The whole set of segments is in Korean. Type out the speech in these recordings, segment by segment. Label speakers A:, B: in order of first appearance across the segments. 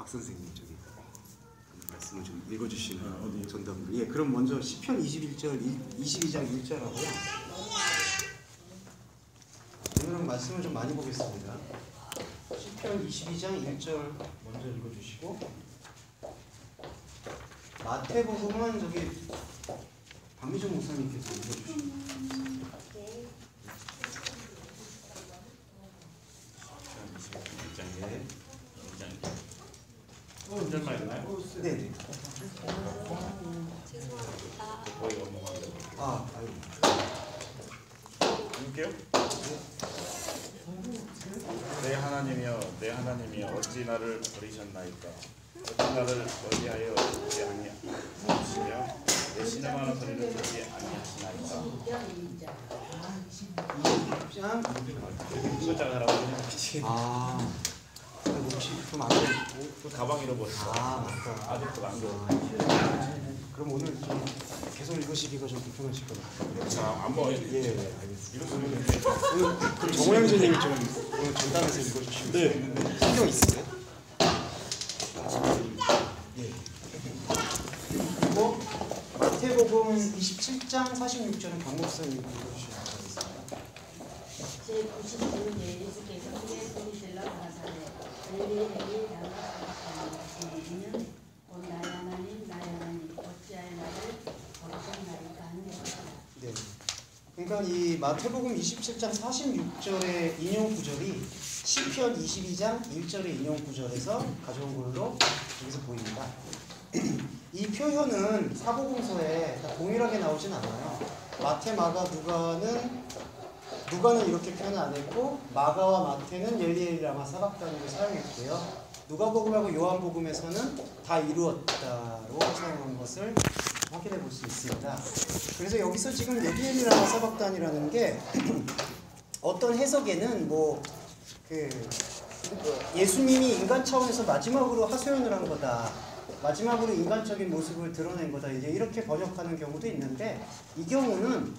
A: 박 선생님 저기 그 말씀을 좀 읽어주시는 전담으로. 예, 그럼 먼저 시편 21절 22장 1절하고요. 오늘은 말씀을 좀 많이 보겠습니다. 시편 22장 1절 먼저 읽어주시고, 마태복음은 저기 박미정 목사님께서 읽어주시면
B: 운전만 있나요?
A: 네네.
C: 죄송합니다.
B: 거의 넘어가는데.
A: 아, 아이고.
B: 읽을게요. 내 하나님이여 어찌 나를 버리셨나이까? 어찌 나를 멀리하여 듣지 아니하시며 내 신음하는 소리를 듣지 아니하시나이까?
A: 22장
B: 이것장 하라고 그냥
A: 아, 혹시 좀 안 돼?
B: 그 가방 잃어버렸어.
A: 아, 맞다.
B: 아직도 안 줘.
A: 그럼 오늘 좀 계속 읽으시기가 좀 불편하실 것 같아요.
B: 자, 안 먹어요.
A: 예, 알겠습니다.
B: 이런 소리는 돼.
A: 오늘 그럼 정호영 선생님이 좀 오늘 전담해서 읽어주시면. 네. 성경 있으세요? 예. 그리고 마태복음 27장 46절은 강 목사님 읽어주시면 감사하겠습니다.
D: 제99년 예수께서 크게 소리질러 가사대 엘리엘리 라마 사박하니 이는 곧 나의 하나님 어찌하여 나를 버리셨나이까 하는 것이다.
A: 네. 그러니까 이 마태복음 27장 46절의 인용 구절이 시편 22장 1절의 인용 구절에서 가져온 걸로 여기서 보입니다. 이 표현은 사복음서에 다 동일하게 나오진 않아요. 마태, 마가, 누가는 이렇게 표현 안 했고, 마가와 마태는 엘리엘리 라마 사박단으로 사용했고요. 누가복음하고 요한복음에서는 다 이루었다로 사용한 것을 확인해 볼 수 있습니다. 그래서 여기서 지금 엘리엘리 라마 사박단이라는 게 어떤 해석에는 예수님이 인간 차원에서 마지막으로 하소연을 한 거다, 마지막으로 인간적인 모습을 드러낸 거다, 이제 이렇게 번역하는 경우도 있는데, 이 경우는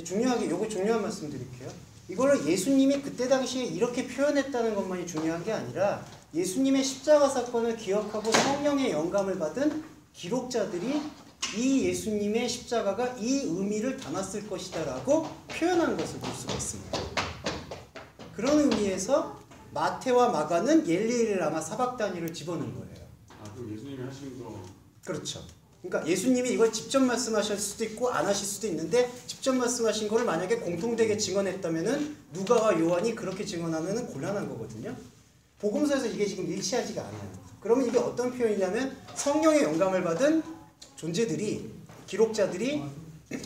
A: 중요하게, 요거 중요한 말씀 드릴게요. 이거를 예수님이 그때 당시에 이렇게 표현했다는 것만이 중요한 게 아니라, 예수님의 십자가 사건을 기억하고 성령의 영감을 받은 기록자들이 이 예수님의 십자가가 이 의미를 담았을 것이다 라고 표현한 것을 볼 수가 있습니다. 그런 의미에서 마태와 마가는 엘리엘리 라마 사박다니를 집어넣은 거예요.
E: 아, 그럼 예수님이 하신 거.
A: 그렇죠. 그러니까 예수님이 이걸 직접 말씀하실 수도 있고 안 하실 수도 있는데, 직접 말씀하신 거를 만약에 공통되게 증언했다면은 누가와 요한이 그렇게 증언하면은 곤란한 거거든요. 복음서에서 이게 지금 일치하지가 않아요. 그러면 이게 어떤 표현이냐면, 성령의 영감을 받은 존재들이, 기록자들이,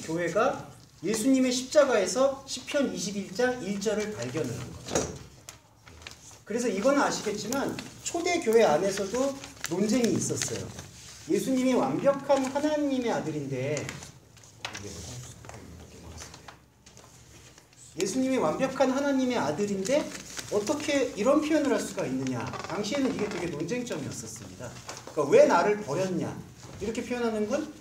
A: 교회가 예수님의 십자가에서 시편 21장 1절을 발견을 한 거죠. 그래서 이거는 아시겠지만 초대 교회 안에서도 논쟁이 있었어요. 예수님이 완벽한 하나님의 아들인데, 예수님이 완벽한 하나님의 아들인데 어떻게 이런 표현을 할 수가 있느냐. 당시에는 이게 되게 논쟁점이었었습니다. 그러니까 왜 나를 버렸냐, 이렇게 표현하는 건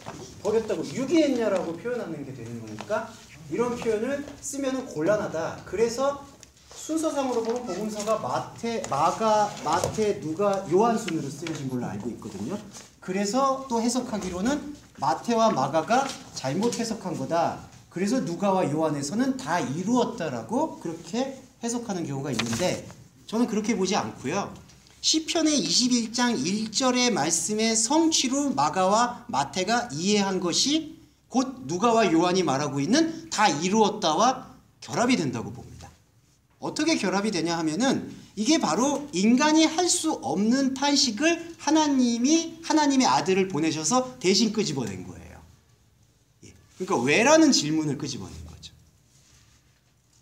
A: 버렸다고, 유기했냐라고 표현하는 게 되는 거니까 이런 표현을 쓰면 곤란하다. 그래서 순서상으로 보면 복음서가 마태, 마가, 마태, 누가, 요한 순으로 쓰여진 걸로 알고 있거든요. 그래서 또 해석하기로는 마태와 마가가 잘못 해석한 거다. 그래서 누가와 요한에서는 다 이루었다라고 그렇게 해석하는 경우가 있는데, 저는 그렇게 보지 않고요. 시편의 21장 1절의 말씀의 성취로 마가와 마태가 이해한 것이 곧 누가와 요한이 말하고 있는 다 이루었다와 결합이 된다고 봅니다. 어떻게 결합이 되냐 하면은, 이게 바로 인간이 할 수 없는 탄식을 하나님이 하나님의 아들을 보내셔서 대신 끄집어낸 거예요. 그러니까 왜라는 질문을 끄집어낸 거죠.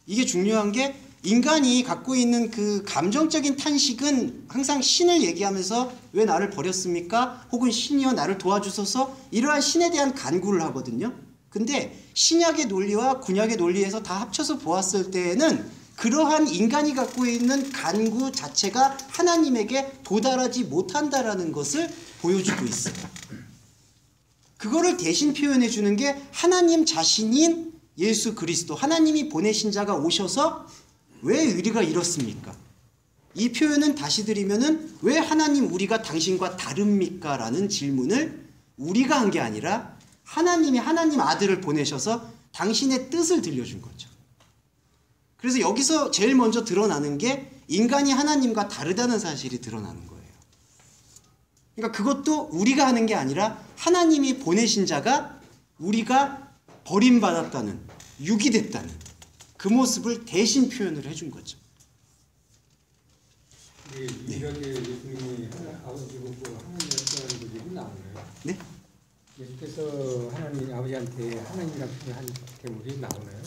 A: 이게 중요한 게, 인간이 갖고 있는 그 감정적인 탄식은 항상 신을 얘기하면서 왜 나를 버렸습니까? 혹은 신이여 나를 도와주소서, 이러한 신에 대한 간구를 하거든요. 근데 신약의 논리와 구약의 논리에서 다 합쳐서 보았을 때에는 그러한 인간이 갖고 있는 간구 자체가 하나님에게 도달하지 못한다라는 것을 보여주고 있어요. 그거를 대신 표현해 주는 게 하나님 자신인 예수 그리스도, 하나님이 보내신 자가 오셔서 왜 우리가 이렇습니까? 이 표현은 다시 드리면은 왜 하나님 우리가 당신과 다릅니까? 라는 질문을 우리가 한 게 아니라 하나님이 하나님 아들을 보내셔서 당신의 뜻을 들려준 거죠. 그래서 여기서 제일 먼저 드러나는 게 인간이 하나님과 다르다는 사실이 드러나는 거예요. 그러니까 그것도 우리가 하는 게 아니라 하나님이 보내신 자가 우리가 버림받았다는, 유기됐다는 그 모습을 대신 표현을 해준 거죠.
C: 이런 게 예수님이 아버지고 하나님을 표현하는 것이 나오나요?
A: 네?
C: 예수께서 하나님 아버지한테 하나님이라고 표현한 대목이 나오나요?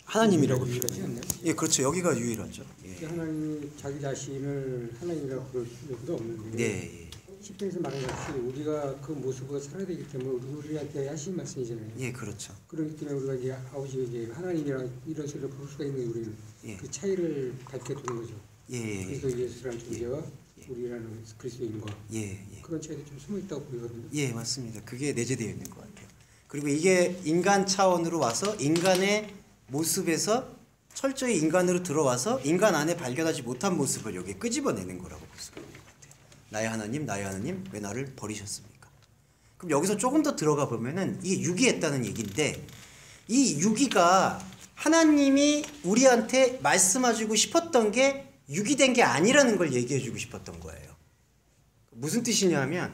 A: 하나님이라고
C: 유일하지
A: 표현해요.
C: 않나요?
A: 예, 그렇죠. 여기가 유일하죠. 예.
C: 하나님이 자기 자신을 하나님이라고 부를 수도 없는데
A: 네, 예.
C: 시편에서 말하듯이 우리가 그 모습을 살아야 되기 때문에 우리한테 하신 말씀이잖아요.
A: 예, 그렇죠.
C: 그렇기 때문에 우리가 이제 아버지에게 하나님이랑 이런 소리를 부를 수가 있는 우리는
A: 예.
C: 그 차이를 밝혀두는 거죠.
A: 예, 예,
C: 그래서 예수라는 존재와 우리라는 그리스도인과
A: 예, 예.
C: 그런 차이도 좀 숨어 있다고 보이거든요.
A: 예, 맞습니다. 그게 내재되어 있는 것 같아요. 그리고 이게 인간 차원으로 와서 인간의 모습에서 철저히 인간으로 들어와서 인간 안에 발견하지 못한 모습을 여기에 끄집어내는 거라고 볼 수가 있는 것 같아요. 나의 하나님, 왜 나를 버리셨습니까? 그럼 여기서 조금 더 들어가 보면은 이게 유기했다는 얘기인데 이 유기가 하나님이 우리한테 말씀해주고 싶었던 게 유기된 게 아니라는 걸 얘기해주고 싶었던 거예요. 무슨 뜻이냐면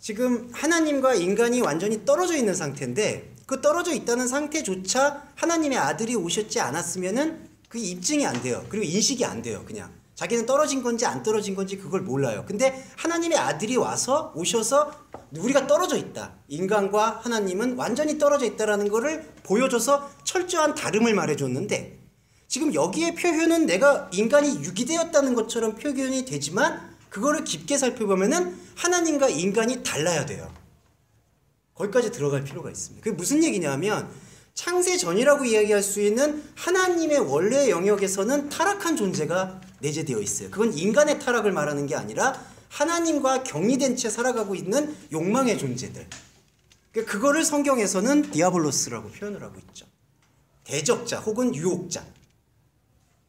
A: 지금 하나님과 인간이 완전히 떨어져 있는 상태인데 그 떨어져 있다는 상태조차 하나님의 아들이 오셨지 않았으면은 그게 입증이 안 돼요. 그리고 인식이 안 돼요. 그냥 자기는 떨어진 건지 안 떨어진 건지 그걸 몰라요. 근데 하나님의 아들이 와서 오셔서 우리가 떨어져 있다. 인간과 하나님은 완전히 떨어져 있다라는 거를 보여줘서 철저한 다름을 말해줬는데 지금 여기에 표현은 내가 인간이 유기되었다는 것처럼 표현이 되지만 그거를 깊게 살펴보면은 하나님과 인간이 달라야 돼요. 거기까지 들어갈 필요가 있습니다. 그게 무슨 얘기냐면 창세 전이라고 이야기할 수 있는 하나님의 원래 영역에서는 타락한 존재가 내재되어 있어요. 그건 인간의 타락을 말하는 게 아니라 하나님과 격리된 채 살아가고 있는 욕망의 존재들. 그거를 성경에서는 디아블로스라고 표현을 하고 있죠. 대적자 혹은 유혹자.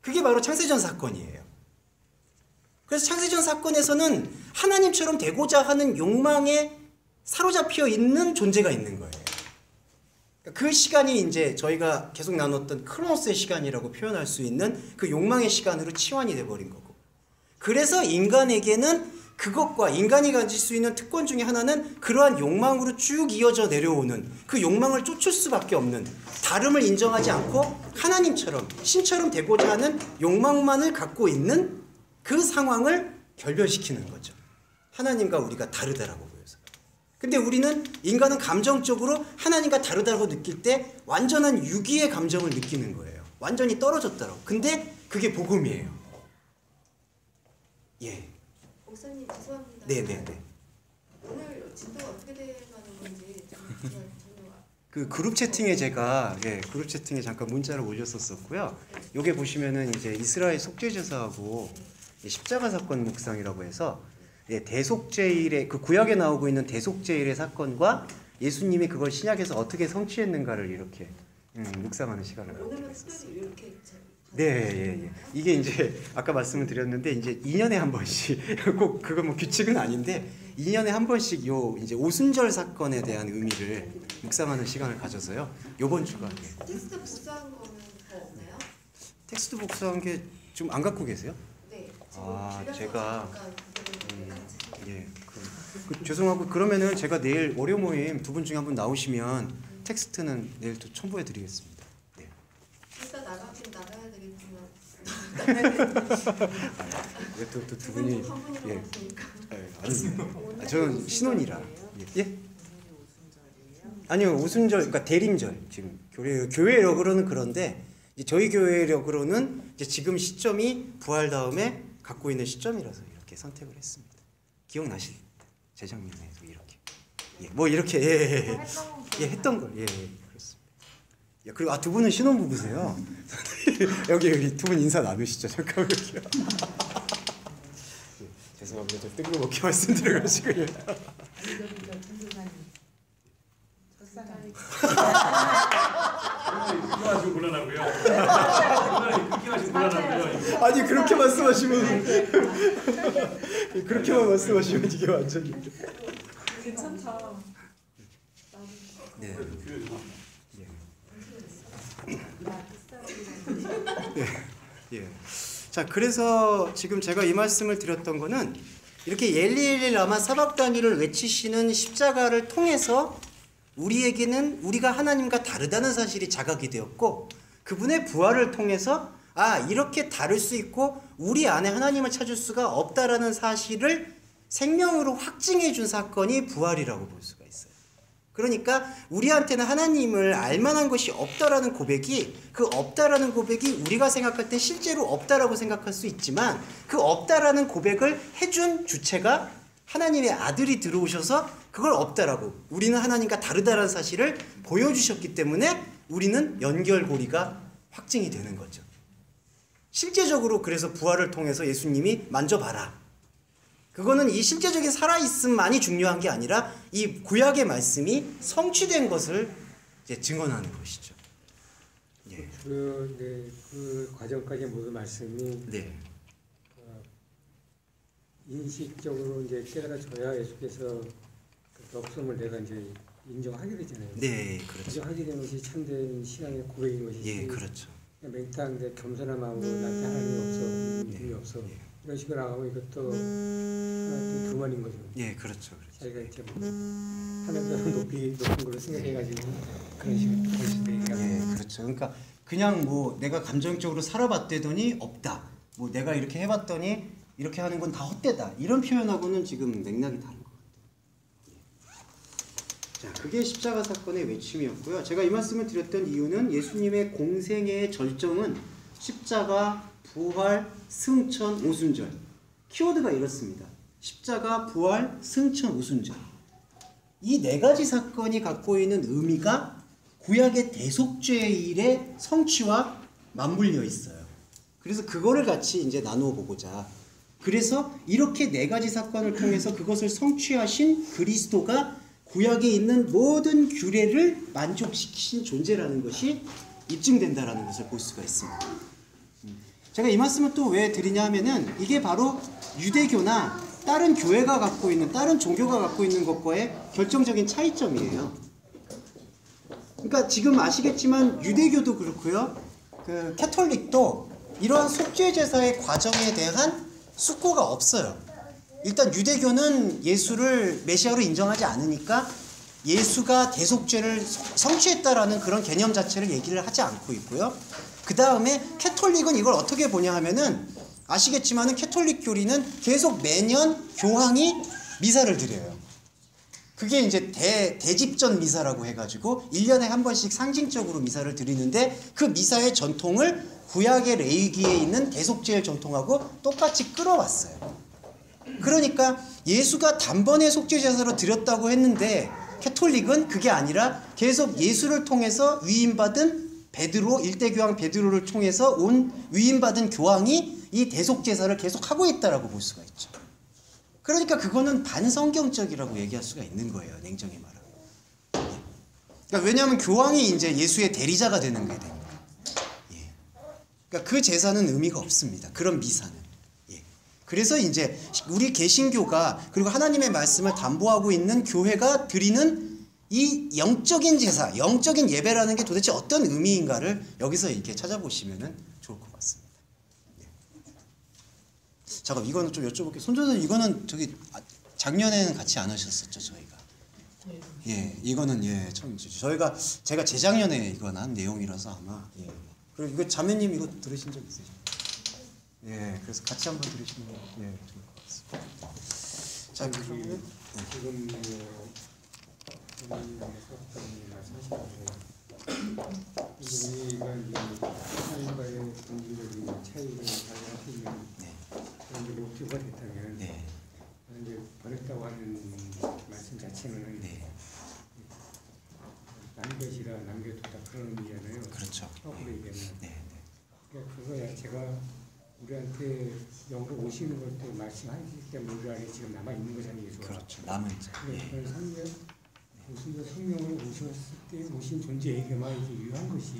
A: 그게 바로 창세전 사건이에요. 그래서 창세전 사건에서는 하나님처럼 되고자 하는 욕망에 사로잡혀 있는 존재가 있는 거예요. 그 시간이 이제 저희가 계속 나눴던 크로노스의 시간이라고 표현할 수 있는 그 욕망의 시간으로 치환이 돼버린 거고. 그래서 인간에게는 그것과 인간이 가질 수 있는 특권 중에 하나는 그러한 욕망으로 쭉 이어져 내려오는 그 욕망을 쫓을 수밖에 없는 다름을 인정하지 않고 하나님처럼 신처럼 되고자 하는 욕망만을 갖고 있는 그 상황을 결별시키는 거죠. 하나님과 우리가 다르다라고 보여서. 근데 우리는 인간은 감정적으로 하나님과 다르다고 느낄 때 완전한 유기의 감정을 느끼는 거예요. 완전히 떨어졌다라고. 근데 그게 복음이에요. 예.
F: 목사님 죄송합니다.
A: 네네네.
F: 오늘 진도가 어떻게 돼가는 건지 전혀
A: 그 그룹 채팅에 제가 그룹 채팅에 잠깐 문자를 올렸었고요. 요게 보시면은 이제 이스라엘 속죄제사하고 십자가 사건 묵상이라고 해서 대속죄일의 그 구약에 나오고 있는 대속죄일의 사건과 예수님이 그걸 신약에서 어떻게 성취했는가를 이렇게 묵상하는 시간을 갖고
F: 오늘은
A: 있습니다.
F: 특별히 이렇게
A: 네, 이게 이제 아까 말씀을 드렸는데 이제 2년에 한 번씩 꼭 그거 뭐 규칙은 아닌데 2년에 한 번씩 요 이제 오순절 사건에 대한 의미를 묵상하는 시간을 가져서요. 요번 주가
F: 텍스트 복사한 거는 더 없나요?
A: 텍스트 복사한 게 좀 안 갖고 계세요?
F: 네.
A: 아,
F: 빌려서
A: 제가
F: 잠깐 그거를 같이.
A: 예, 죄송하고 그러면은 제가 내일 월요 모임 두 분 중에 한 분 나오시면 텍스트는 내일 또 첨부해 드리겠습니다. 네.
F: 일단 나가긴 나가야 되겠지만
A: 또 두 분이
F: 한 분이라고
A: 예.
F: 했으니까.
A: 아니, 저는 신혼이라. 예? 아니요, 오순절, 그러니까 대림절 지금 교회력으로는 그런데 이제 저희 교회력으로는 이제 지금 시점이 부활 다음에 갖고 있는 시점이라서 이렇게 선택을 했습니다. 기억나실 때 재작년에도 이렇게 뭐 이렇게 했던 걸 그렇습니다. 그리고 두 분은 신혼 부부세요. 여기 두 분 인사 나누시죠. 잠깐만요. 죄송합니다. 좀 뜬금없게 말씀드려가지고요.
E: 끊기가지고 곤란하고요. 끊기가지고 곤란하고요.
A: 아니 아니 그렇게 말씀하시면 그렇게만 말씀하시면 이게 완전히
F: 괜찮다.
A: 네. 예. 자, 그래서 지금 제가 이 말씀을 드렸던 거는 이렇게 엘리엘리 라마 사박다니를 외치시는 십자가를 통해서 우리에게는 우리가 하나님과 다르다는 사실이 자각이 되었고 그분의 부활을 통해서 이렇게 다를 수 있고 우리 안에 하나님을 찾을 수가 없다라는 사실을 생명으로 확증해 준 사건이 부활이라고 볼 수가 있어요. 그러니까 우리한테는 하나님을 알만한 것이 없다라는 고백이 그 없다라는 고백이 우리가 생각할 때 실제로 없다라고 생각할 수 있지만 그 없다라는 고백을 해준 주체가 하나님의 아들이 들어오셔서 그걸 없다라고 우리는 하나님과 다르다라는 사실을 보여주셨기 때문에 우리는 연결고리가 확증이 되는 거죠. 실제적으로 그래서 부활을 통해서 예수님이 만져봐라. 그거는 이 실제적인 살아있음만이 중요한 게 아니라 이 구약의 말씀이 성취된 것을 이제 증언하는 것이죠. 예.
C: 그 과정까지 모든 말씀이
A: 네.
C: 인식적으로 이제 깨달아져야 예수께서 그 없음을 내가 이제 인정하게 되잖아요.
A: 네, 그렇죠.
C: 인정하게 되는 것이 참된 신앙의 고백인 것이지.
A: 예, 그렇죠.
C: 맹탕 겸손한 마음으로 나한테 하나님이 없어, 믿음이 없어.
A: 예.
C: 이런 식으로 나가면 이것도 하나의 교만인 거죠.
A: 예, 그렇죠, 그렇죠.
C: 자기가 이제 뭐 하나보다 높은 걸로 생각해가지고 그런 식으로 얘기하고.
A: 예, 그렇죠. 그러니까 그냥 뭐 내가 감정적으로 살아봤더니 없다. 뭐 내가 이렇게 해봤더니 이렇게 하는 건 다 헛되다. 이런 표현하고는 지금 맥락이 다른 것 같아요. 자, 그게 십자가 사건의 외침이었고요. 제가 이 말씀을 드렸던 이유는 예수님의 공생애의 절정은 십자가, 부활, 승천, 오순절. 키워드가 이렇습니다. 십자가, 부활, 승천, 오순절. 이 네 가지 사건이 갖고 있는 의미가 구약의 대속죄의 일의 성취와 맞물려 있어요. 그래서 그거를 같이 이제 나누어 보고자. 그래서 이렇게 네 가지 사건을 통해서 그것을 성취하신 그리스도가 구약에 있는 모든 규례를 만족시키신 존재라는 것이 입증된다라는 것을 볼 수가 있습니다. 제가 이 말씀을 또 왜 드리냐 하면은 이게 바로 유대교나 다른 교회가 갖고 있는 다른 종교가 갖고 있는 것과의 결정적인 차이점이에요. 그러니까 지금 아시겠지만 유대교도 그렇고요. 그 캐톨릭도 이러한 속죄 제사의 과정에 대한 숙고가 없어요. 일단 유대교는 예수를 메시아로 인정하지 않으니까 예수가 대속죄를 성취했다라는 그런 개념 자체를 얘기를 하지 않고 있고요. 그 다음에 캐톨릭은 이걸 어떻게 보냐 하면은 아시겠지만은 캐톨릭 교리는 계속 매년 교황이 미사를 드려요. 그게 이제 대집전 미사라고 해가지고 1년에 한 번씩 상징적으로 미사를 드리는데 그 미사의 전통을 구약의 레위기에 있는 대속죄의 전통하고 똑같이 끌어왔어요. 그러니까 예수가 단번에 속죄제사로 드렸다고 했는데 캐톨릭은 그게 아니라 계속 예수를 통해서 위임받은 베드로, 일대교황 베드로를 통해서 온 위임받은 교황이 이 대속제사를 계속 하고 있다라고 볼 수가 있죠. 그러니까 그거는 반성경적이라고 얘기할 수가 있는 거예요. 냉정히 말하면. 그러니까 왜냐하면 교황이 이제 예수의 대리자가 되는 거예요. 예. 그러니까 그 제사는 의미가 없습니다. 그런 미사는. 예. 그래서 이제 우리 개신교가 그리고 하나님의 말씀을 담보하고 있는 교회가 드리는 이 영적인 제사, 영적인 예배라는 게 도대체 어떤 의미인가를 여기서 이렇게 찾아보시면 좋을 것 같습니다. 잠깐 이거는 좀 여쭤볼게요. 손전선 이거는 저기 작년에는 같이 안 하셨었죠 저희가? 예, 이거는 예 처음 저희가 제가 재작년에 이거 한 내용이라서 아마 예. 그리고 이거 자매님 이거 들으신 적 있으세요? 예, 그래서 같이 한번 들으시면 예 좋을 것 같습니다. 자 그러면
C: 지금 우리가 하나님과의 본질적인 차이를 발견하시면 그런 게 목표가 됐다면 이제 버렸다고 하는 말씀 자체는 남것이라 남겨두다 그런 의미잖아요.
A: 그렇죠.
C: 거꾸로 얘기하면. 그러니까 그거 자체가 우리한테 영으로 오시는 걸 때 말씀하시기 때문에 우리 안에 지금 남아 있는 거잖아요. 예수가.
A: 그렇죠. 남은 자.
C: 그런 성령으로 오셨을 때 오신 존재에게만 이제 유한 것이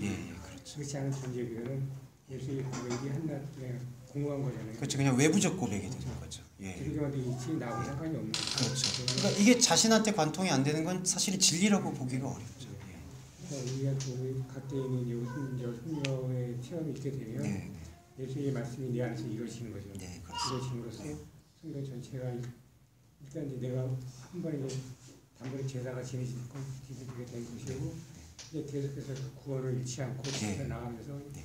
A: 그렇죠.
C: 그렇지 않은 존재에게는 예수의 고백이 한낱 그냥 공허한 거잖아요.
A: 그렇죠. 그냥 외부적 고백이 되는 거죠. 예.
C: 기독교한테 있지 나하고 상관이 없는 거죠.
A: 그렇죠. 그러니까 이게 자신한테 관통이 안 되는 건 사실 진리라고 보기가 어렵죠.
C: 우리한테 갖고 있는 여의 체험이 있게 되면
A: 네.
C: 예수의 말씀이 내 안에서 이루어지는 거죠.
A: 네, 그렇습니다.
C: 이루어짐으로써 성경 전체가 일단 이제 내가 한 번에 이제 단번에 제사가 지내게 된 것이고 이제 계속해서 그 구원을 잃지 않고
A: 네.
C: 나가면서 이제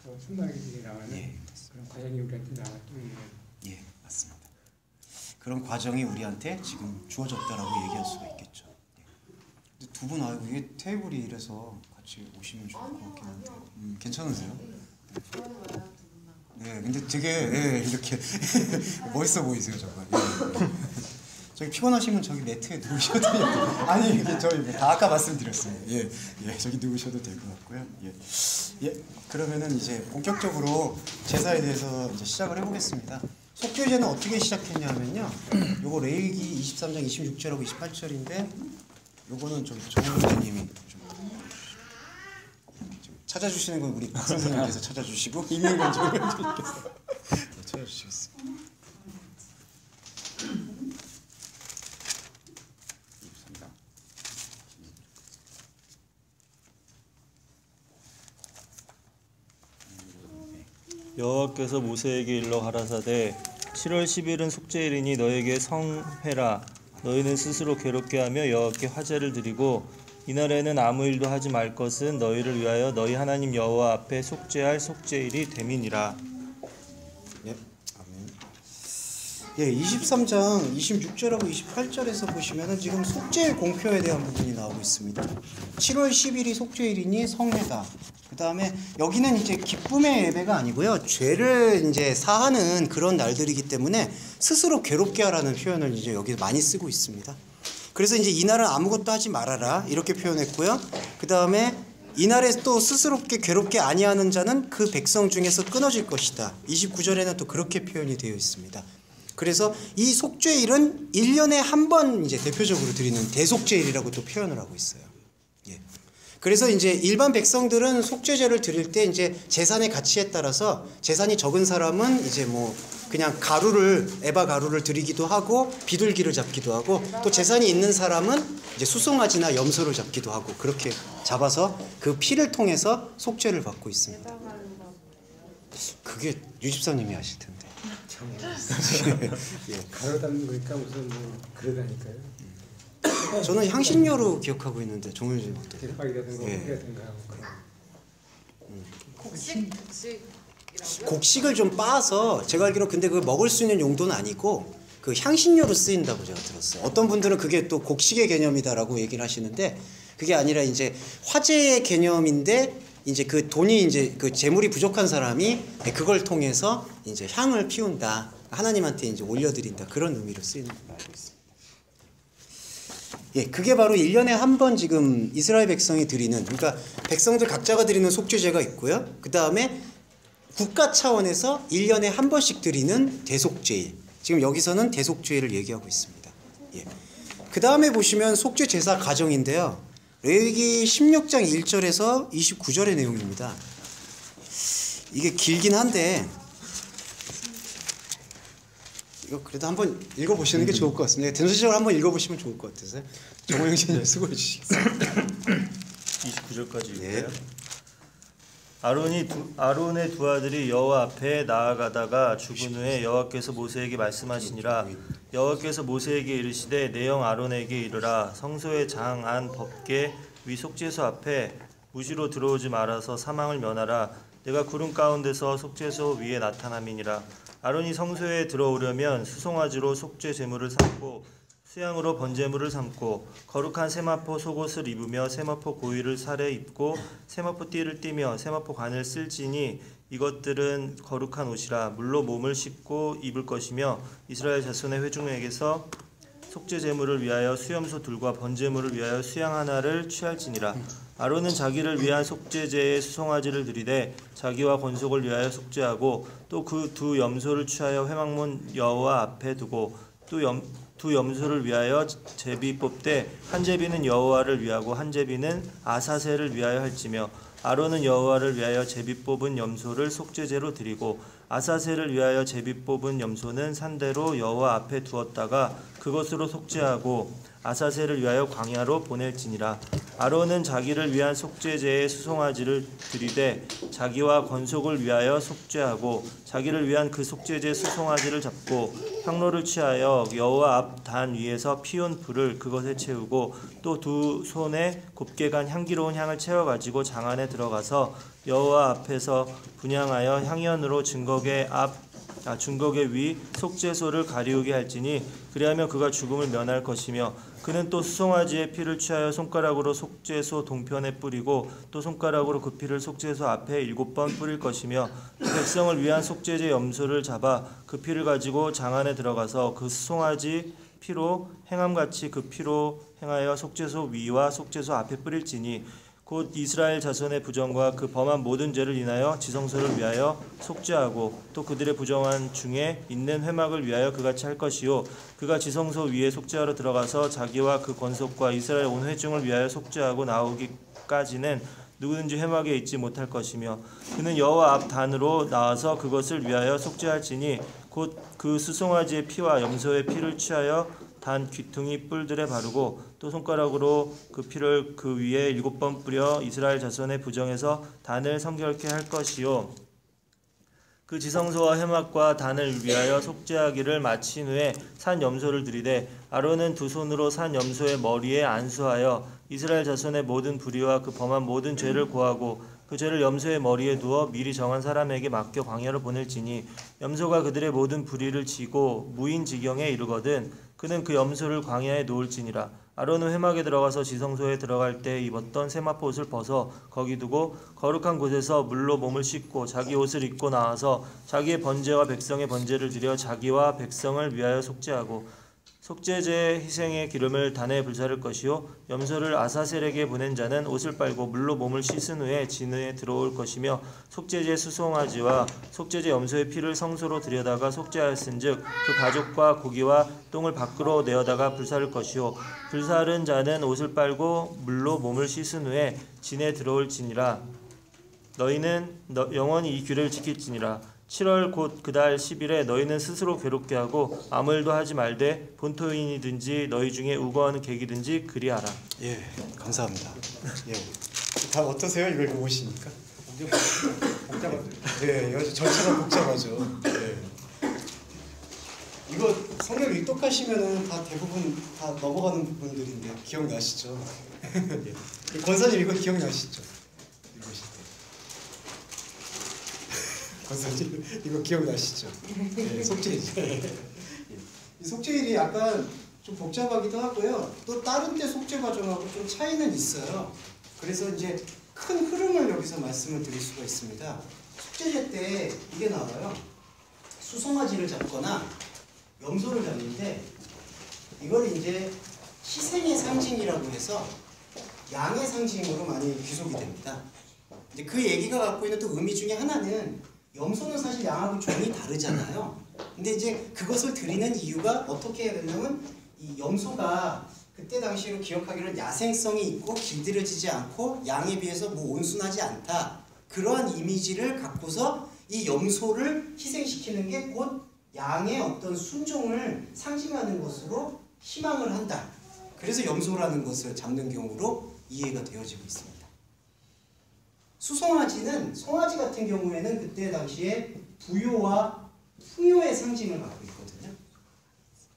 C: 더 충만하게 나가는
A: 예,
C: 그런 과정이 우리한테 나왔던
A: 예, 맞습니다. 그런 과정이 우리한테 지금 주어졌다라고 얘기할 수가 있겠죠. 예. 두 분 아이고 이게 테이블이 이래서 같이 오시면 좋을 것 같긴 한데 괜찮으세요? 네, 근데 되게 이렇게 멋있어 보이세요, 정말. 저기 피곤하시면 저기 매트에 누우셔도 돼요. 아니 이게 저희 다 아까 말씀드렸습니다. 예, 저기 누우셔도 될 것 같고요. 예, 그러면은 이제 본격적으로 제사에 대해서 이제 시작을 해보겠습니다. 속죄제는 어떻게 시작했냐면요. 요거 레위기 23장 26절하고 28절인데 요거는 좀 정원님이 좀 찾아주시는 건 우리 박 선생님께서 찾아주시고 있는 건 정원님께서 찾아주시겠습니다.
G: 여호와께서 모세에게 일러 가라사대 7월 10일은 속죄일이니 너에게 성회라. 너희는 스스로 괴롭게 하며 여호와께 화제를 드리고 이날에는 아무 일도 하지 말 것은 너희를 위하여 너희 하나님 여호와 앞에 속죄할 속죄일이 됨이니라.
A: 예, 아멘. 예, 23장 26절하고 28절에서 보시면은 지금 속죄일 공표에 대한 부분이 나오고 있습니다. 7월 10일이 속죄일이니 성회다. 그 다음에 여기는 이제 기쁨의 예배가 아니고요. 죄를 이제 사하는 그런 날들이기 때문에 스스로 괴롭게 하라는 표현을 이제 여기 많이 쓰고 있습니다. 그래서 이제 이날은 아무것도 하지 말아라 이렇게 표현했고요. 그 다음에 이날에 또 스스롭게 괴롭게 아니하는 자는 그 백성 중에서 끊어질 것이다. 29절에는 또 그렇게 표현이 되어 있습니다. 그래서 이 속죄일은 1년에 한 번 이제 대표적으로 드리는 대속죄일이라고 또 표현을 하고 있어요. 예. 그래서 이제 일반 백성들은 속죄제를 드릴 때 이제 재산의 가치에 따라서 재산이 적은 사람은 이제 뭐 그냥 에바 가루를 드리기도 하고 비둘기를 잡기도 하고 또 재산이 있는 사람은 이제 수송아지나 염소를 잡기도 하고 그렇게 잡아서 그 피를 통해서 속죄를 받고 있습니다. 그게 유집사님이 아실 텐데.
C: 예. 가로 담는 거니까 무슨 뭐 그러다니까요.
A: 저는 향신료로 기억하고 있는데 정효진 어때요?
C: 대박이라든가
A: 예.
C: 그러든가 그런.
A: 곡식을 좀 빻아서 제가 알기로 근데 그걸 먹을 수 있는 용도는 아니고 그 향신료로 쓰인다고 제가 들었어요. 어떤 분들은 그게 또 곡식의 개념이다라고 얘기를 하시는데 그게 아니라 이제 화제의 개념인데 이제 그 돈이 이제 그 재물이 부족한 사람이 그걸 통해서 이제 향을 피운다. 하나님한테 이제 올려드린다. 그런 의미로 쓰이는 걸로 알고 있습니다. 예, 그게 바로 1년에 한 번 지금 이스라엘 백성이 드리는 그러니까 백성들 각자가 드리는 속죄제가 있고요. 그 다음에 국가 차원에서 1년에 한 번씩 드리는 대속죄일. 지금 여기서는 대속죄일을 얘기하고 있습니다. 예. 그 다음에 보시면 속죄 제사 과정인데요. 레위기 16장 1절에서 29절의 내용입니다. 이게 길긴 한데 이거 그래도 한번 읽어보시는 게 좋을 것 같습니다. 대소식을 한번 읽어보시면 좋을 것 같아서 정호영 씨님 수고해 주시겠습니다.
G: 29절까지 읽어요.
A: 예.
G: 아론의 두 아들이 여호와 앞에 나아가다가 죽은 후에 여호와께서 모세에게 말씀하시니라. 여호와께서 모세에게 이르시되 내 형 아론에게 이르라. 성소의 장 안 법궤 위 속죄소 앞에 무시로 들어오지 말아서 사망을 면하라. 내가 구름 가운데서 속죄소 위에 나타남이니라. 아론이 성소에 들어오려면 수송아지로 속죄 제물을 삼고 수양으로 번제물을 삼고 거룩한 세마포 속옷을 입으며 세마포 고위를 살에 입고 세마포 띠를 띠며 세마포 관을 쓸지니 이것들은 거룩한 옷이라. 물로 몸을 씻고 입을 것이며 이스라엘 자손의 회중에게서 속죄 제물을 위하여 수염소 둘과 번제물을 위하여 수양 하나를 취할지니라. 아론은 자기를 위한 속죄제에 수송아지를 드리되 자기와 권속을 위하여 속죄하고 또 그 두 염소를 취하여 회막문 여호와 앞에 두고 또 두 염소를 위하여 제비 뽑되 한 제비는 여호와를 위하고 한 제비는 아사셀을 위하여 할지며 아론은 여호와를 위하여 제비 뽑은 염소를 속죄제로 드리고 아사셀을 위하여 제비 뽑은 염소는 산대로 여호와 앞에 두었다가 그것으로 속죄하고 아사셀을 위하여 광야로 보낼지니라. 아론은 자기를 위한 속죄제의 수송아지를 드리되 자기와 건속을 위하여 속죄하고 자기를 위한 그 속죄제 수송아지를 잡고 향로를 취하여 여호와 앞 단 위에서 피운 불을 그것에 채우고 또 두 손에 곱게 간 향기로운 향을 채워 가지고 장 안에 들어가서 여호와 앞에서 분향하여 향연으로 증거계 위 속죄소를 가리우게 할지니 그리하면 그가 죽음을 면할 것이며 그는 또 수송아지의 피를 취하여 손가락으로 속죄소 동편에 뿌리고 또 손가락으로 그 피를 속죄소 앞에 7번 뿌릴 것이며 그 백성을 위한 속죄제 염소를 잡아 그 피를 가지고 장 안에 들어가서 그 수송아지 피로 행함같이 그 피로 행하여 속죄소 위와 속죄소 앞에 뿌릴지니 곧 이스라엘 자손의 부정과 그 범한 모든 죄를 인하여 지성소를 위하여 속죄하고 또 그들의 부정한 중에 있는 회막을 위하여 그같이 할 것이요 그가 지성소 위에 속죄하러 들어가서 자기와 그 권속과 이스라엘 온 회중을 위하여 속죄하고 나오기까지는 누구든지 회막에 있지 못할 것이며 그는 여호와 앞 단으로 나와서 그것을 위하여 속죄할지니 곧 그 수송아지의 피와 염소의 피를 취하여 단 귀퉁이 뿔들에 바르고 또 손가락으로 그 피를 그 위에 7번 뿌려 이스라엘 자손의 부정에서 단을 성결케 할 것이요 그 지성소와 회막과 단을 위하여 속죄하기를 마친 후에 산 염소를 드리되 아론은 두 손으로 산 염소의 머리에 안수하여 이스라엘 자손의 모든 불의와 그 범한 모든 죄를 고하고 그 죄를 염소의 머리에 두어 미리 정한 사람에게 맡겨 광야로 보낼지니 염소가 그들의 모든 불의를 지고 무인지경에 이르거든 그는 그 염소를 광야에 놓을지니라. 아론은 회막에 들어가서 지성소에 들어갈 때 입었던 세마포 옷을 벗어 거기 두고 거룩한 곳에서 물로 몸을 씻고 자기 옷을 입고 나와서 자기의 번제와 백성의 번제를 드려 자기와 백성을 위하여 속죄하고 속죄제 희생의 기름을 단에 불사를 것이요 염소를 아사셀에게 보낸 자는 옷을 빨고 물로 몸을 씻은 후에 진에 들어올 것이며 속죄제 수송아지와 속죄제 염소의 피를 성소로 들여다가 속죄하였은즉 그 가죽과 고기와 똥을 밖으로 내어다가 불사를 것이요 불사른 자는 옷을 빨고 물로 몸을 씻은 후에 진에 들어올지니라. 너희는 영원히 이 규례를 지킬지니라. 7월 곧 그달 10일에 너희는 스스로 괴롭게 하고 아무 일도 하지 말되 본토인이든지 너희 중에 우거하는 객이든지 그리하라.
A: 예, 감사합니다. 예, 다 어떠세요? 이걸 보시니까?
C: 복잡하죠.
A: 네, 여기 절차가 복잡하죠. 네. 이거 성경 읽독하시면은 다 대부분 다 넘어가는 부분들인데 기억나시죠? 예. 권사님 이거 기억나시죠? 읽으실 때. 권사님 이거 기억나시죠? 네, 속죄일. 이 속죄일이 약간 좀 복잡하기도 하고요. 또 다른 때 속죄 과정하고 좀 차이는 있어요. 그래서 이제 큰 흐름을 여기서 말씀을 드릴 수가 있습니다. 속죄제 때 이게 나와요. 수송아지를 잡거나 염소를 잡는데 이걸 이제 희생의 상징이라고 해서 양의 상징으로 많이 귀속이 됩니다. 이제 그 얘기가 갖고 있는 또 의미 중에 하나는 염소는 사실 양하고 종이 다르잖아요. 근데 이제 그것을 드리는 이유가 어떻게 해야 되냐면 이 염소가 그때 당시로 기억하기로는 야생성이 있고 길들여지지 않고 양에 비해서 뭐 온순하지 않다. 그러한 이미지를 갖고서 이 염소를 희생시키는 게 곧 양의 어떤 순종을 상징하는 것으로 희망을 한다. 그래서 염소라는 것을 잡는 경우로 이해가 되어지고 있습니다. 수송아지는 송아지 같은 경우에는 그때 당시에 부요와 풍요의 상징을 갖고 있거든요.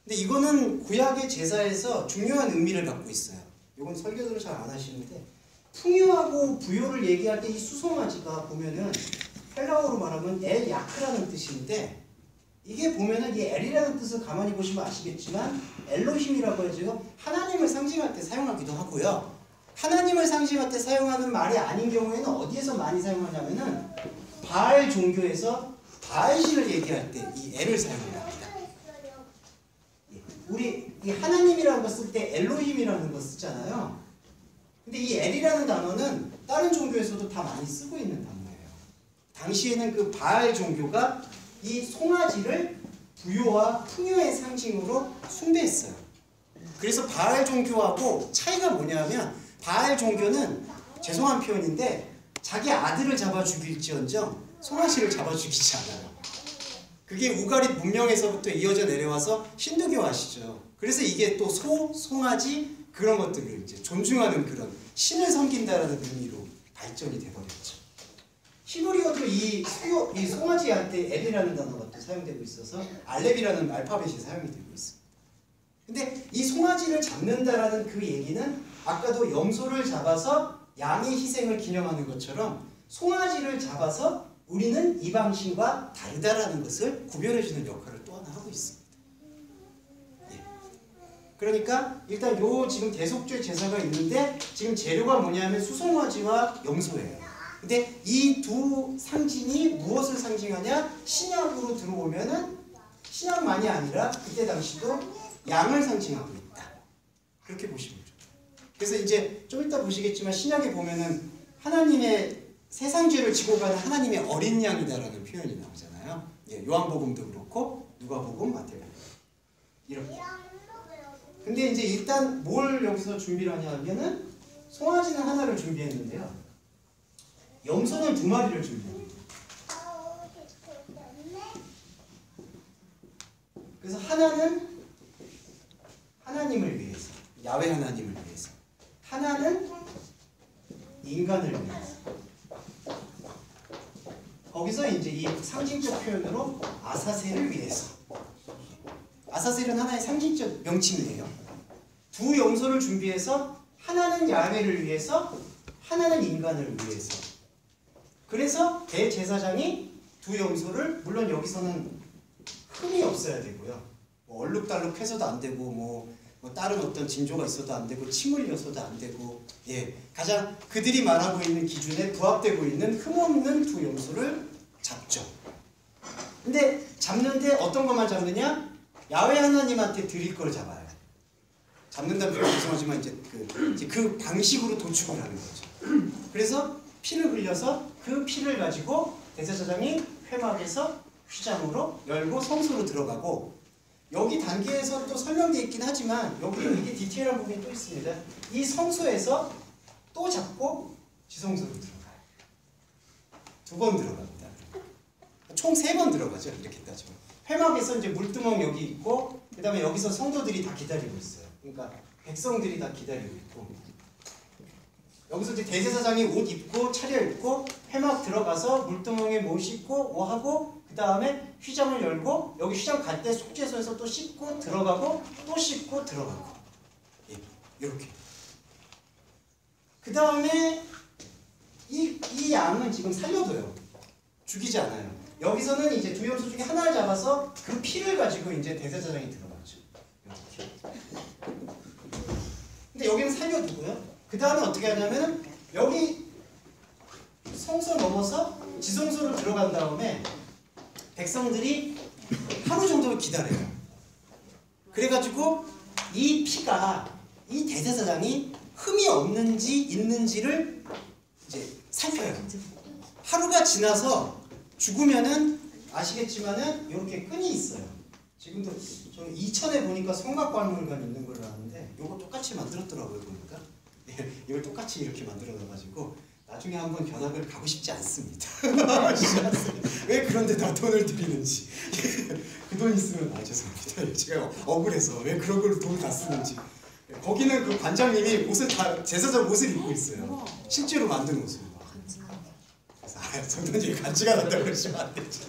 A: 근데 이거는 구약의 제사에서 중요한 의미를 갖고 있어요. 이건 설교들은 잘 안 하시는데 풍요하고 부요를 얘기할 때 이 수송아지가 보면은 헬라어로 말하면 엘 야크라는 뜻인데 이게 보면은 이 엘이라는 뜻을 가만히 보시면 아시겠지만 엘로힘이라고 해서 하나님을 상징할 때 사용하기도 하고요. 하나님을 상징할 때 사용하는 말이 아닌 경우에는 어디에서 많이 사용하냐면은 바알 종교에서 바알신을 얘기할 때 이 엘을 사용합니다. 우리 이 하나님이라는 거 쓸 때 엘로힘이라는 거 쓰잖아요. 근데 이 엘이라는 단어는 다른 종교에서도 다 많이 쓰고 있는 단어예요. 당시에는 그 바알 종교가 이 송아지를 부요와 풍요의 상징으로 숭배했어요. 그래서 바알 종교하고 차이가 뭐냐면 바알 종교는 죄송한 표현인데 자기 아들을 잡아 죽일지언정 송아지를 잡아 죽이지 않아요. 그게 우가릿 문명에서부터 이어져 내려와서 힌두교 아시죠? 그래서 이게 또 송아지 그런 것들을 이제 존중하는 그런 신을 섬긴다라는 의미로 발전이 돼버렸죠. 히브리어도 이 송아지한테 엘이라는 단어가 또 사용되고 있어서 알렙이라는 알파벳이 사용이 되고 있습니다. 근데 이 송아지를 잡는다라는 그 얘기는 아까도 염소를 잡아서 양의 희생을 기념하는 것처럼 송아지를 잡아서 우리는 이방신과 다르다라는 것을 구별해주는 역할을 또 하나 하고 있습니다. 예. 그러니까 일단 요 지금 대속죄 제사가 있는데 지금 재료가 뭐냐면 수송아지와 염소예요. 근데 이 두 상징이 무엇을 상징하냐? 신약으로 들어오면은 신약만이 아니라 그때 당시도 양을 상징하고 있다. 그렇게 보시면 좋죠. 그래서 이제 좀 이따 보시겠지만 신약에 보면은 하나님의 세상 죄를 지고 가는 하나님의 어린 양이다라는 표현이 나오잖아요. 예, 요한복음도 그렇고 누가복음, 마태복음 이렇게. 근데 이제 일단 뭘 여기서 준비를 하냐 하면은 송아지는 하나를 준비했는데요. 염소는 2마리를 준비합니다. 그래서 하나는 하나님을 위해서, 야훼 하나님을 위해서, 하나는 인간을 위해서. 거기서 이제 이 상징적 표현으로 아사셀을 위해서. 아사셀은 하나의 상징적 명칭이에요. 2 염소를 준비해서 하나는 야훼를 위해서, 하나는 인간을 위해서. 그래서 대제사장이 2 염소를, 물론 여기서는 흠이 없어야 되고요. 뭐 얼룩달룩해서도 안 되고 뭐 다른 어떤 징조가 있어도 안 되고 침 흘려서도 안 되고, 예, 가장 그들이 말하고 있는 기준에 부합되고 있는 흠없는 2 염소를 잡죠. 근데 잡는데 어떤 것만 잡느냐? 야훼 하나님한테 드릴 걸 잡아요. 잡는다는 표현 죄송하지만 이제 그 방식으로 도축을 하는 거죠. 그래서 피를 흘려서 그 피를 가지고 대제사장이 회막에서 휘장으로 열고 성소로 들어가고, 여기 단계에서 또 설명되어 있긴 하지만 여기 이게 디테일한 부분이 또 있습니다. 이 성소에서 또 잡고 지성소로 들어가요. 2번 들어갑니다. 총 3번 들어가죠. 이렇게 따지면 회막에서 이제 물두멍 여기 있고, 그 다음에 여기서 성도들이 다 기다리고 있어요. 그러니까 백성들이 다 기다리고 있고, 여기서 이제 대제사장이 옷 입고 차려입고 회막 들어가서 물두멍에 못 씻고 뭐 하고, 그 다음에 휘장을 열고, 여기 휘장 갈 때 속죄소에서 또 씻고 들어가고 또 씻고 들어가고, 예, 이렇게. 그 다음에 이 양은 지금 살려둬요. 죽이지 않아요. 여기서는 이제 2 염소 중에 하나를 잡아서 그 피를 가지고 이제 대제사장이 들어가죠. 이렇게. 근데 여기는 살려두고요. 그 다음에 어떻게 하냐면 여기 성소 넘어서 지성소로 들어간 다음에 백성들이 하루 정도 기다려요. 그래가지고 이 피가 이 대제사장이 흠이 없는지 있는지를 이제 살펴요. 하루가 지나서 죽으면은 아시겠지만은 이렇게 끈이 있어요. 지금도 저는 이천에 보니까 성곽박물관 있는 걸로 아는데 이거 똑같이 만들었더라고요. 보니까 이걸 똑같이 이렇게 만들어놔가지고 나중에 한번 견학을 가고 싶지 않습니다. 왜 그런데다 돈을 들이는지. 그 돈 있으면 죄송합니다. 제가 억울해서 왜 그런 걸로 돈을 다 쓰는지. 거기는 그 관장님이 옷을 다 제사장 옷을 입고 있어요. 실제로 만든 옷을. 그래서 저도 간지가 난다고 그러시면 안 되죠.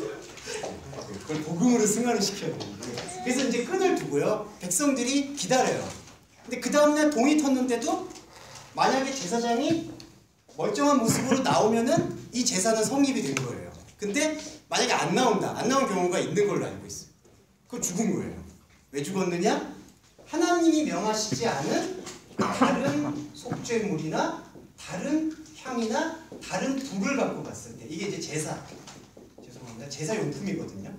A: 그걸 복음으로 승화를 시켜야 돼요. 그래서 이제 끈을 두고요. 백성들이 기다려요. 근데 그 다음날 동이 텄는데도 만약에 제사장이 멀쩡한 모습으로 나오면은 이 제사는 성립이 된 거예요. 근데 만약에 안 나온다. 안 나온 경우가 있는 걸로 알고 있어요. 그거 죽은 거예요. 왜 죽었느냐? 하나님이 명하시지 않은 다른 속죄물이나 다른 향이나 다른 불을 갖고 갔을 때, 이게 이제 제사, 죄송합니다, 제사 용품이거든요.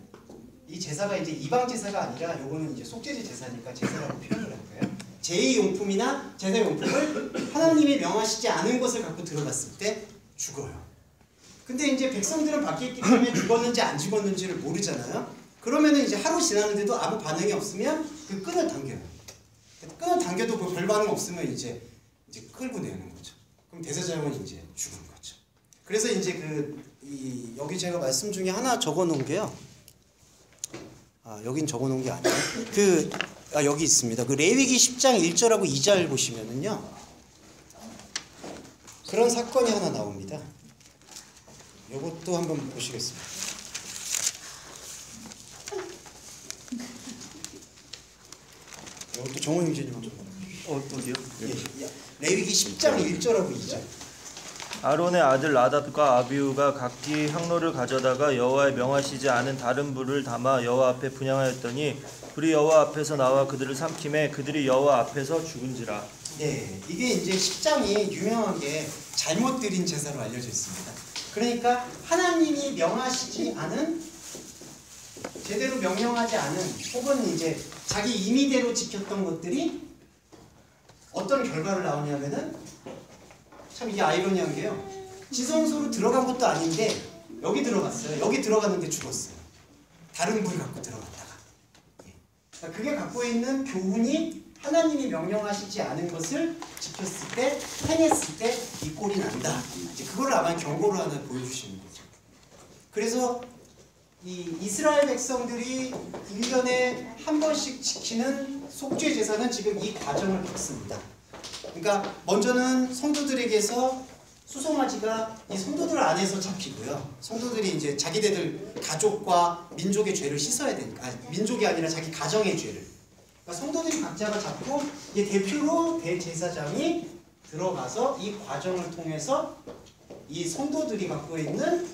A: 이 제사가 이제 이방 제사가 아니라 요거는 이제 속죄제 제사니까 제사라고 표현을 할 거예요. 제2용품이나 제사 용품을 하나님이 명하시지 않은 것을 갖고 들어갔을 때 죽어요. 근데 이제 백성들은 밖에 있기 때문에 죽었는지 안 죽었는지를 모르잖아요. 그러면은 이제 하루 지났는데도 아무 반응이 없으면 그 끈을 당겨요. 끈을 당겨도 그 별 반응 없으면 이제 끌고 내는 거죠. 그럼 대제사장은 이제 죽은 거죠. 그래서 이제 여기 제가 말씀 중에 하나 적어 놓은 게요. 여긴 적어놓은 게 아니에요. 여기 있습니다. 그 레위기 10장 1절하고 2절 보시면은요. 그런 사건이 하나 나옵니다. 이것도 한번 보시겠습니다. 이것도 정원 형제님 한번
G: 어디요?
A: 예. 레위기 10장 1절하고 2절.
G: 아론의 아들 나답과 아비후가 각기 향로를 가져다가 여호와의 명하시지 않은 다른 불을 담아 여호와 앞에 분향하였더니 불이 여호와 앞에서 나와 그들을 삼키매 그들이 여호와 앞에서 죽은지라.
A: 네, 이게 이제 10장이 유명하게 잘못 드린 제사로 알려져 있습니다. 그러니까 하나님이 명하시지 않은, 제대로 명령하지 않은, 혹은 이제 자기 임의대로 지켰던 것들이 어떤 결과를 나오냐면은, 참 이게 아이러니한 게요. 지성소로 들어간 것도 아닌데 여기 들어갔어요. 여기 들어갔는데 죽었어요. 다른 불 갖고 들어갔다가. 그러니까 그게 갖고 있는 교훈이 하나님이 명령하시지 않은 것을 지켰을 때, 행했을 때 이 꼴이 난다. 이제 그걸 아마 경고로 하나 보여주시는 거죠. 그래서 이 이스라엘 백성들이 1년에 한 번씩 지키는 속죄 제사는 지금 이 과정을 겪습니다. 그러니까 먼저는 성도들에게서 수송아지가 이 성도들 안에서 잡히고요. 성도들이 이제 자기네들 가족과 민족의 죄를 씻어야 되니까, 민족이 아니라 자기 가정의 죄를. 그러니까 성도들이 각자가 잡고 이 대표로 대제사장이 들어가서 이 과정을 통해서 이 성도들이 갖고 있는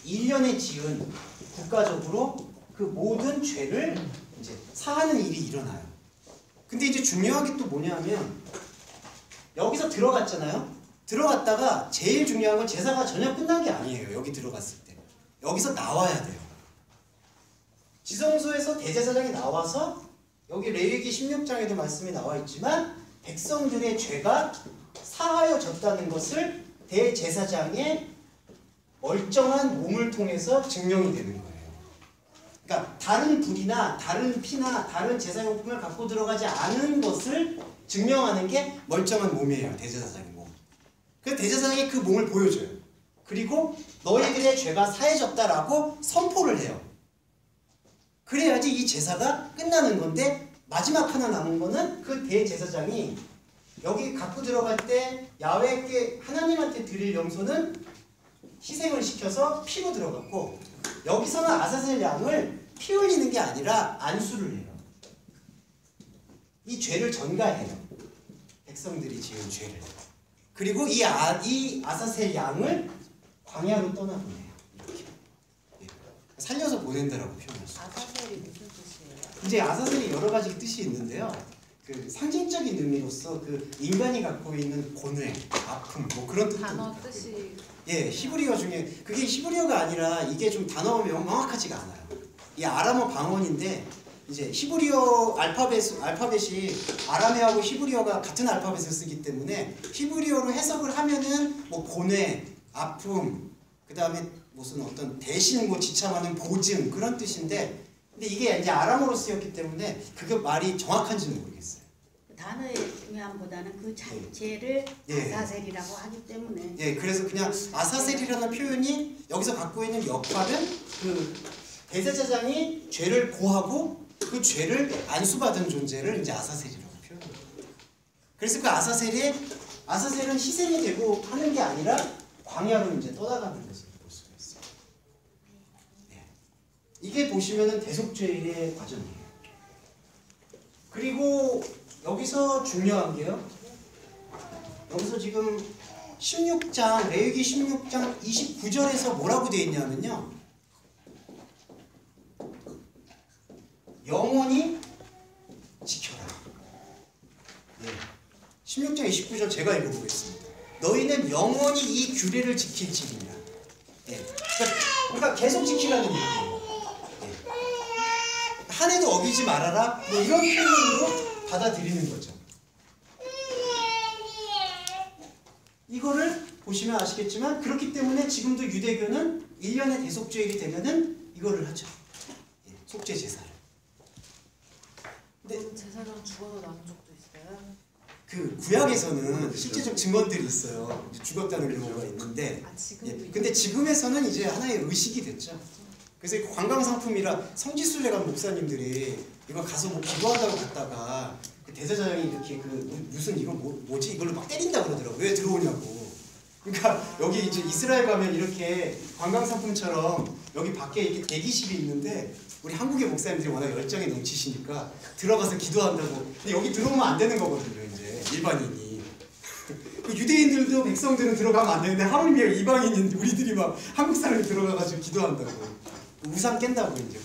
A: 1년에 지은 국가적으로 그 모든 죄를 이제 사하는 일이 일어나요. 근데 이제 중요한 게 또 뭐냐면 여기서 들어갔잖아요. 들어갔다가 제일 중요한 건 제사가 전혀 끝난 게 아니에요. 여기 들어갔을 때 여기서 나와야 돼요. 지성소에서 대제사장이 나와서, 여기 레위기 16장에도 말씀이 나와 있지만 백성들의 죄가 사하여졌다는 것을 대제사장의 멀쩡한 몸을 통해서 증명이 되는 거예요. 그러니까 다른 불이나 다른 피나 다른 제사용품을 갖고 들어가지 않은 것을 증명하는 게 멀쩡한 몸이에요. 대제사장의 몸. 그래서 대제사장이 그 몸을 보여줘요. 그리고 너희들의 죄가 사해졌다라고 선포를 해요. 그래야지 이 제사가 끝나는 건데, 마지막 하나 남은 거는 그 대제사장이 여기 갖고 들어갈 때 야훼께 하나님한테 드릴 염소는 희생을 시켜서 피로 들어갔고, 여기서는 아사셀 양을 피 흘리는 게 아니라 안수를 해요. 이 죄를 전가해요. 백성들이 지은 죄를. 그리고 이 아사셀 양을 광야로 떠나보내요. 이렇게. 살려서 보낸다라고 표현할 수 있어요.
F: 아사셀이 무슨 뜻이에요?
A: 이제 아사셀이 여러 가지 뜻이 있는데요. 그 상징적인 의미로서 그 인간이 갖고 있는 고뇌, 아픔, 뭐 그런 뜻도
F: 단어
A: 있고.
F: 뜻이
A: 예, 히브리어 중에 그게 히브리어가 아니라 이게 좀 단어가 명확하지가 않아요. 이 아람어 방언인데 이제 히브리어 알파벳이 아람어하고 히브리어가 같은 알파벳을 쓰기 때문에 히브리어로 해석을 하면은 뭐 고뇌, 아픔, 그 다음에 무슨 어떤 대신 뭐 지참하는 보증 그런 뜻인데, 근데 이게 이제 아람어로 쓰였기 때문에 그게 말이 정확한지는 모르겠어요.
D: 단어의 중요함보다는 그 자체를
A: 예.
D: 아사셀이라고 하기 때문에.
A: 예, 그래서 그냥 아사셀이라는 표현이 여기서 갖고 있는 역할은 그 대제사장이 죄를 고하고 그 죄를 안수받은 존재를 이제 아사셀이라고 표현해요. 그래서 그 아사셀은 희생이 되고 하는 게 아니라 광야로 이제 떠나가는 것을 볼 수가 있어요. 네. 이게 보시면은 대속죄의 과정이에요. 그리고 여기서 중요한 게요. 여기서 지금 16장, 레위기 16장 29절에서 뭐라고 되어 있냐면요. 영원히 지켜라. 네. 16장 29절 제가 읽어보겠습니다. 너희는 영원히 이 규례를 지킬지니라. 네. 그러니까 계속 지키라는 얘기예요. 네. 한 해도 어기지 말아라. 뭐 이런 표현으로 받아들이는 거죠. 이거를 보시면 아시겠지만 그렇기 때문에 지금도 유대교는 1년의 대속죄일이 되면은 이거를 하죠. 예, 속죄 제사를. 근데
F: 제사장 죽어도 남은 적도 있어요?
A: 그 구약에서는 실제적 증언들이 있어요. 죽었다는 경우가 있는데,
F: 아 지금도
A: 예, 근데 지금에서는 이제 하나의 의식이 됐죠. 그래서 이거 관광 상품이라 성지순례 간 목사님들이 이거 가서 뭐 기도한다고 갔다가 그 대제사장이 이렇게 그 무슨 이거 뭐지 이걸로 막 때린다 그러더라고. 왜 들어오냐고. 그러니까 여기 이제 이스라엘 가면 이렇게 관광 상품처럼 여기 밖에 이렇게 대기실이 있는데 우리 한국의 목사님들이 워낙 열정이 넘치시니까 들어가서 기도한다고. 근데 여기 들어오면 안 되는 거거든요, 이제 일반인이. 유대인들도 백성들은 들어가면 안 되는데 하물며 이방인인 우리들이 막 한국 사람이 들어가가지고 기도한다고. 우상 깬다고 이제.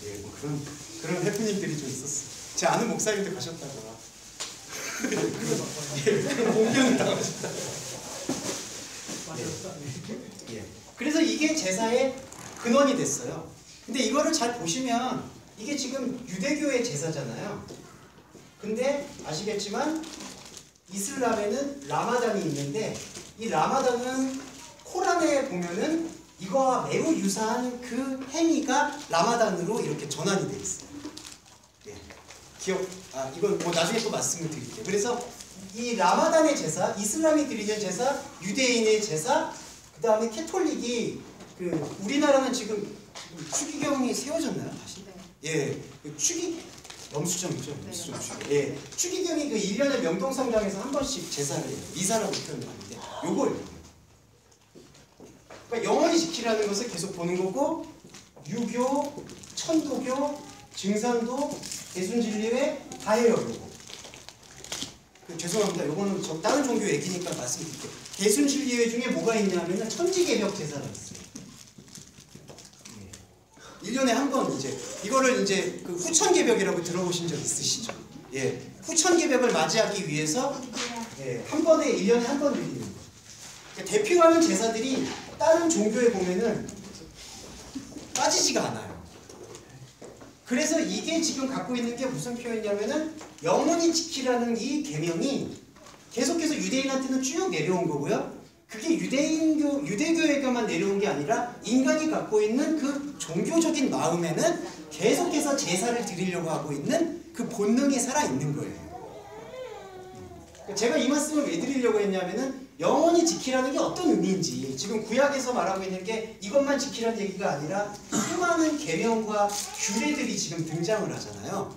A: 예, 뭐 그런 해프닝들이 좀 있었어. 제 아는 목사님도 가셨다고. 그런 공경을 당하셨다. 예. 그래서 이게 제사의 근원이 됐어요. 근데 이거를 잘 보시면 이게 지금 유대교의 제사잖아요. 근데 아시겠지만 이슬람에는 라마단이 있는데 이 라마단은 코란에 보면은 이거와 매우 유사한 그 행위가 라마단으로 이렇게 전환이 돼 있어요. 이건 뭐 나중에 또 말씀을 드릴게요. 그래서 이 라마단의 제사, 이슬람이 드리는 제사, 유대인의 제사, 그 다음에 캐톨릭이 그 우리나라는 지금 추기경이 세워졌나요 다시?
F: 네.
A: 예, 그 영수증이죠.
F: 네.
A: 예, 추기경이 그 1년에 명동성당에서 한 번씩 제사를 해요. 미사라고 표현을 하는데 요걸 그러니까 영원히 지키라는 것을 계속 보는 거고 유교, 천도교, 증산도, 대순진리회 다 해요. 요거. 죄송합니다. 요거는 저 다른 종교 얘기니까 말씀드릴게요. 대순진리회 중에 뭐가 있냐면은 천지개벽 제사가 있어요. 1년에 한 번 이제 이거를 이제 그 후천개벽이라고 들어보신 적 있으시죠? 예, 후천개벽을 맞이하기 위해서 한 번에 1년에 한 번 드리는 거예요. 그러니까 대표하는 제사들이 다른 종교에 보면은 빠지지가 않아요. 그래서 이게 지금 갖고 있는 게 무슨 표현이냐면은 영원히 지키라는 이 계명이 계속해서 유대인한테는 쭉 내려온 거고요. 그게 유대교에게만 내려온 게 아니라 인간이 갖고 있는 그 종교적인 마음에는 계속해서 제사를 드리려고 하고 있는 그 본능이 살아있는 거예요. 제가 이 말씀을 왜 드리려고 했냐면은 영원히 지키라는 게 어떤 의미인지 지금 구약에서 말하고 있는 게 이것만 지키라는 얘기가 아니라 수많은 계명과 규례들이 지금 등장을 하잖아요.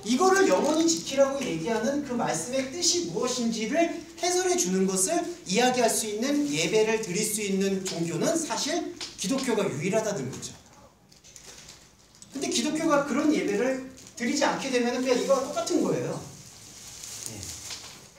A: 이거를 영원히 지키라고 얘기하는 그 말씀의 뜻이 무엇인지를 해설해 주는 것을 이야기할 수 있는 예배를 드릴 수 있는 종교는 사실 기독교가 유일하다는 거죠. 근데 기독교가 그런 예배를 드리지 않게 되면 그냥 이거와 똑같은 거예요.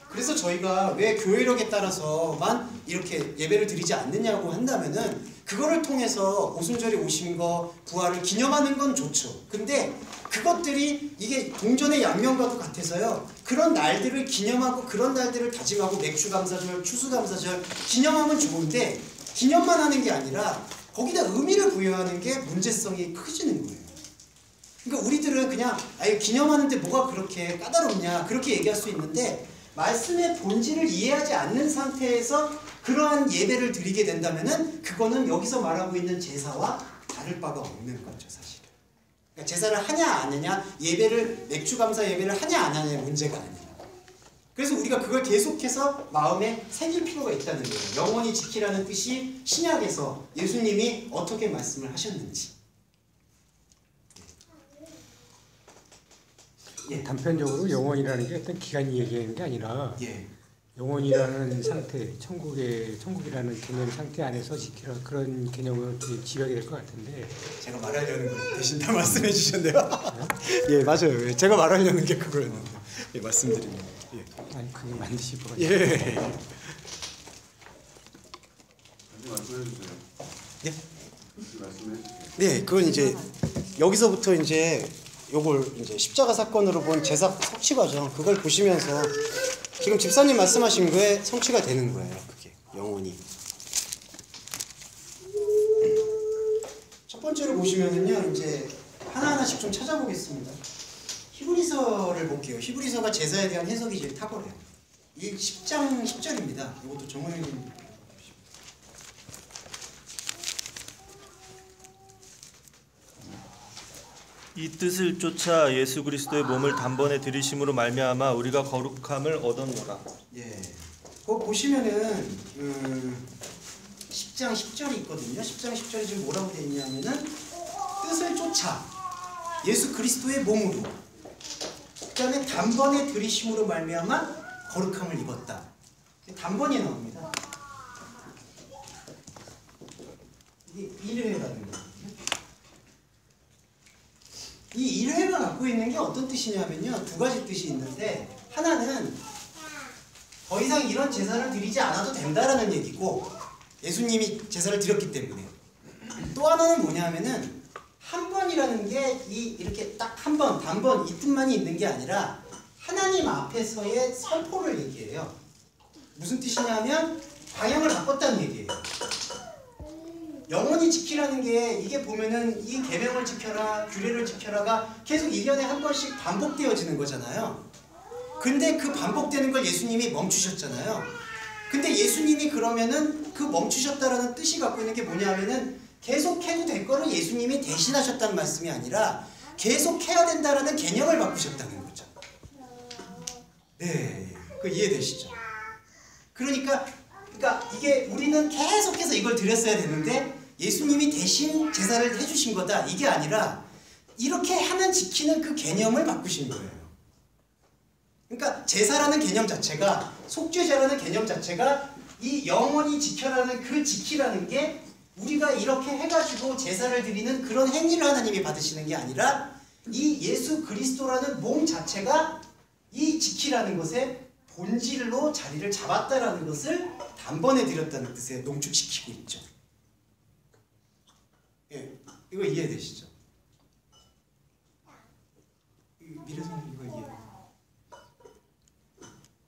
A: 그래서 저희가 왜 교회력에 따라서만 이렇게 예배를 드리지 않느냐고 한다면은 그거를 통해서 오순절에 오신 거, 부활을 기념하는 건 좋죠. 근데 그것들이 이게 동전의 양면과도 같아서요. 그런 날들을 기념하고 그런 날들을 다짐하고 맥주감사절, 추수감사절 기념하면 좋은데 기념만 하는 게 아니라 거기다 의미를 부여하는 게 문제성이 커지는 거예요. 그러니까 우리들은 그냥 아예 기념하는데 뭐가 그렇게 까다롭냐 그렇게 얘기할 수 있는데 말씀의 본질을 이해하지 않는 상태에서 그러한 예배를 드리게 된다면은 그거는 여기서 말하고 있는 제사와 다를 바가 없는 거죠, 사실은. 그러니까 제사를 하냐 안 하냐, 예배를 맥주감사 예배를 하냐 안 하냐의 문제가 아니에요. 그래서 우리가 그걸 계속해서 마음에 새길 필요가 있다는 거예요. 영원히 지키라는 뜻이 신약에서 예수님이 어떻게 말씀을 하셨는지. 예.
C: 단편적으로 영원이라는 게 어떤 기간이 얘기하는 게 아니라
A: 예.
C: 영원이라는 상태, 천국이라는 개념 상태 안에서 지키라 그런 개념으로 지각이 될 것 같은데
A: 제가 말하려는 걸 대신 다 말씀해 주셨네요. 예, 맞아요. 예, 제가 말하려는 게 그거였는데 예, 말씀드립니다. 예.
C: 아니 그게 맞으실 것 같아요.
A: 예.
E: 다시 말씀해 주세요.
A: 예?
E: 다시 말씀해 주세요.
A: 네, 그건 이제 여기서부터 이제 요걸 이제 십자가 사건으로 본 제사 성취 과정 그걸 보시면서 지금 집사님 말씀하신 거에 성취가 되는 거예요. 그게 영원히. 첫 번째로 보시면은요, 이제 하나하나씩 좀 찾아보겠습니다. 히브리서를 볼게요. 히브리서가 제사에 대한 해석이 제일 탁월해요. 이 10장 10절입니다. 이것도 정호영님.
G: 이 뜻을 쫓아 예수 그리스도의 몸을 단번에 들이심으로 말미암아 우리가 거룩함을 얻었노라.
A: 예. 그거 보시면은 10장 10절이 있거든요. 10장 10절에 지금 뭐라고 되어 있냐면은 뜻을 쫓아 예수 그리스도의 몸으로 그 다음에 단번에 들이심으로 말미암아 거룩함을 입었다. 단번에 나옵니다. 이게 1회라는 거거든요. 이 1회가 갖고 있는 게 어떤 뜻이냐면요. 두 가지 뜻이 있는데 하나는 더 이상 이런 제사를 드리지 않아도 된다라는 얘기고 예수님이 제사를 드렸기 때문에 또 하나는 뭐냐면은 한 번이라는 게 이렇게 딱 한 번, 단번 이 뜻만이 있는 게 아니라 하나님 앞에서의 선포를 얘기해요. 무슨 뜻이냐면 방향을 바꿨다는 얘기예요. 영원히 지키라는 게 이게 보면은 이 계명을 지켜라, 규례를 지켜라가 계속 1년에 한 번씩 반복되어지는 거잖아요. 근데 그 반복되는 걸 예수님이 멈추셨잖아요. 근데 예수님이 그러면은 그 멈추셨다라는 뜻이 갖고 있는 게 뭐냐면은 계속 해도 될 거를 예수님이 대신하셨다는 말씀이 아니라 계속 해야 된다라는 개념을 바꾸셨다는 거죠. 네, 그 이해되시죠? 그러니까 이게 우리는 계속해서 이걸 드렸어야 되는데 예수님이 대신 제사를 해주신 거다 이게 아니라 이렇게 하면 지키는 그 개념을 바꾸신 거예요. 그러니까 제사라는 개념 자체가 속죄제라는 개념 자체가 이 영원히 지켜라는 그 지키라는 게 우리가 이렇게 해가지고 제사를 드리는 그런 행위를 하나님이 받으시는 게 아니라 이 예수 그리스도라는 몸 자체가 이 지키라는 것의 본질로 자리를 잡았다라는 것을 단번에 드렸다는 뜻에 농축시키고 있죠. 예, 이거 이해되시죠? 미래선 이거 이해.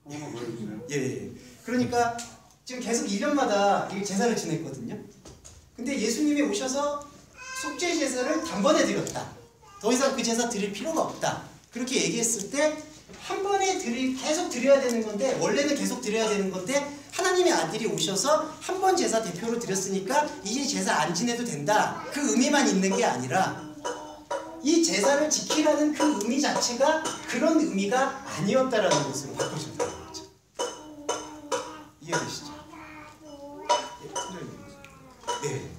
E: 한번 보여주세요.
A: 예. 그러니까 지금 계속 1년마다 이 제사를 지냈거든요. 근데 예수님이 오셔서 속죄 제사를 단번에 드렸다. 더 이상 그 제사 드릴 필요가 없다. 그렇게 얘기했을 때 한 번에 계속 드려야 되는 건데 원래는 계속 드려야 되는 건데 하나님의 아들이 오셔서 한 번 제사 대표로 드렸으니까 이제 제사 안 지내도 된다. 그 의미만 있는 게 아니라 이 제사를 지키라는 그 의미 자체가 그런 의미가 아니었다라는 것으로 바꾸셨다는 거죠. 이해되시죠? 네.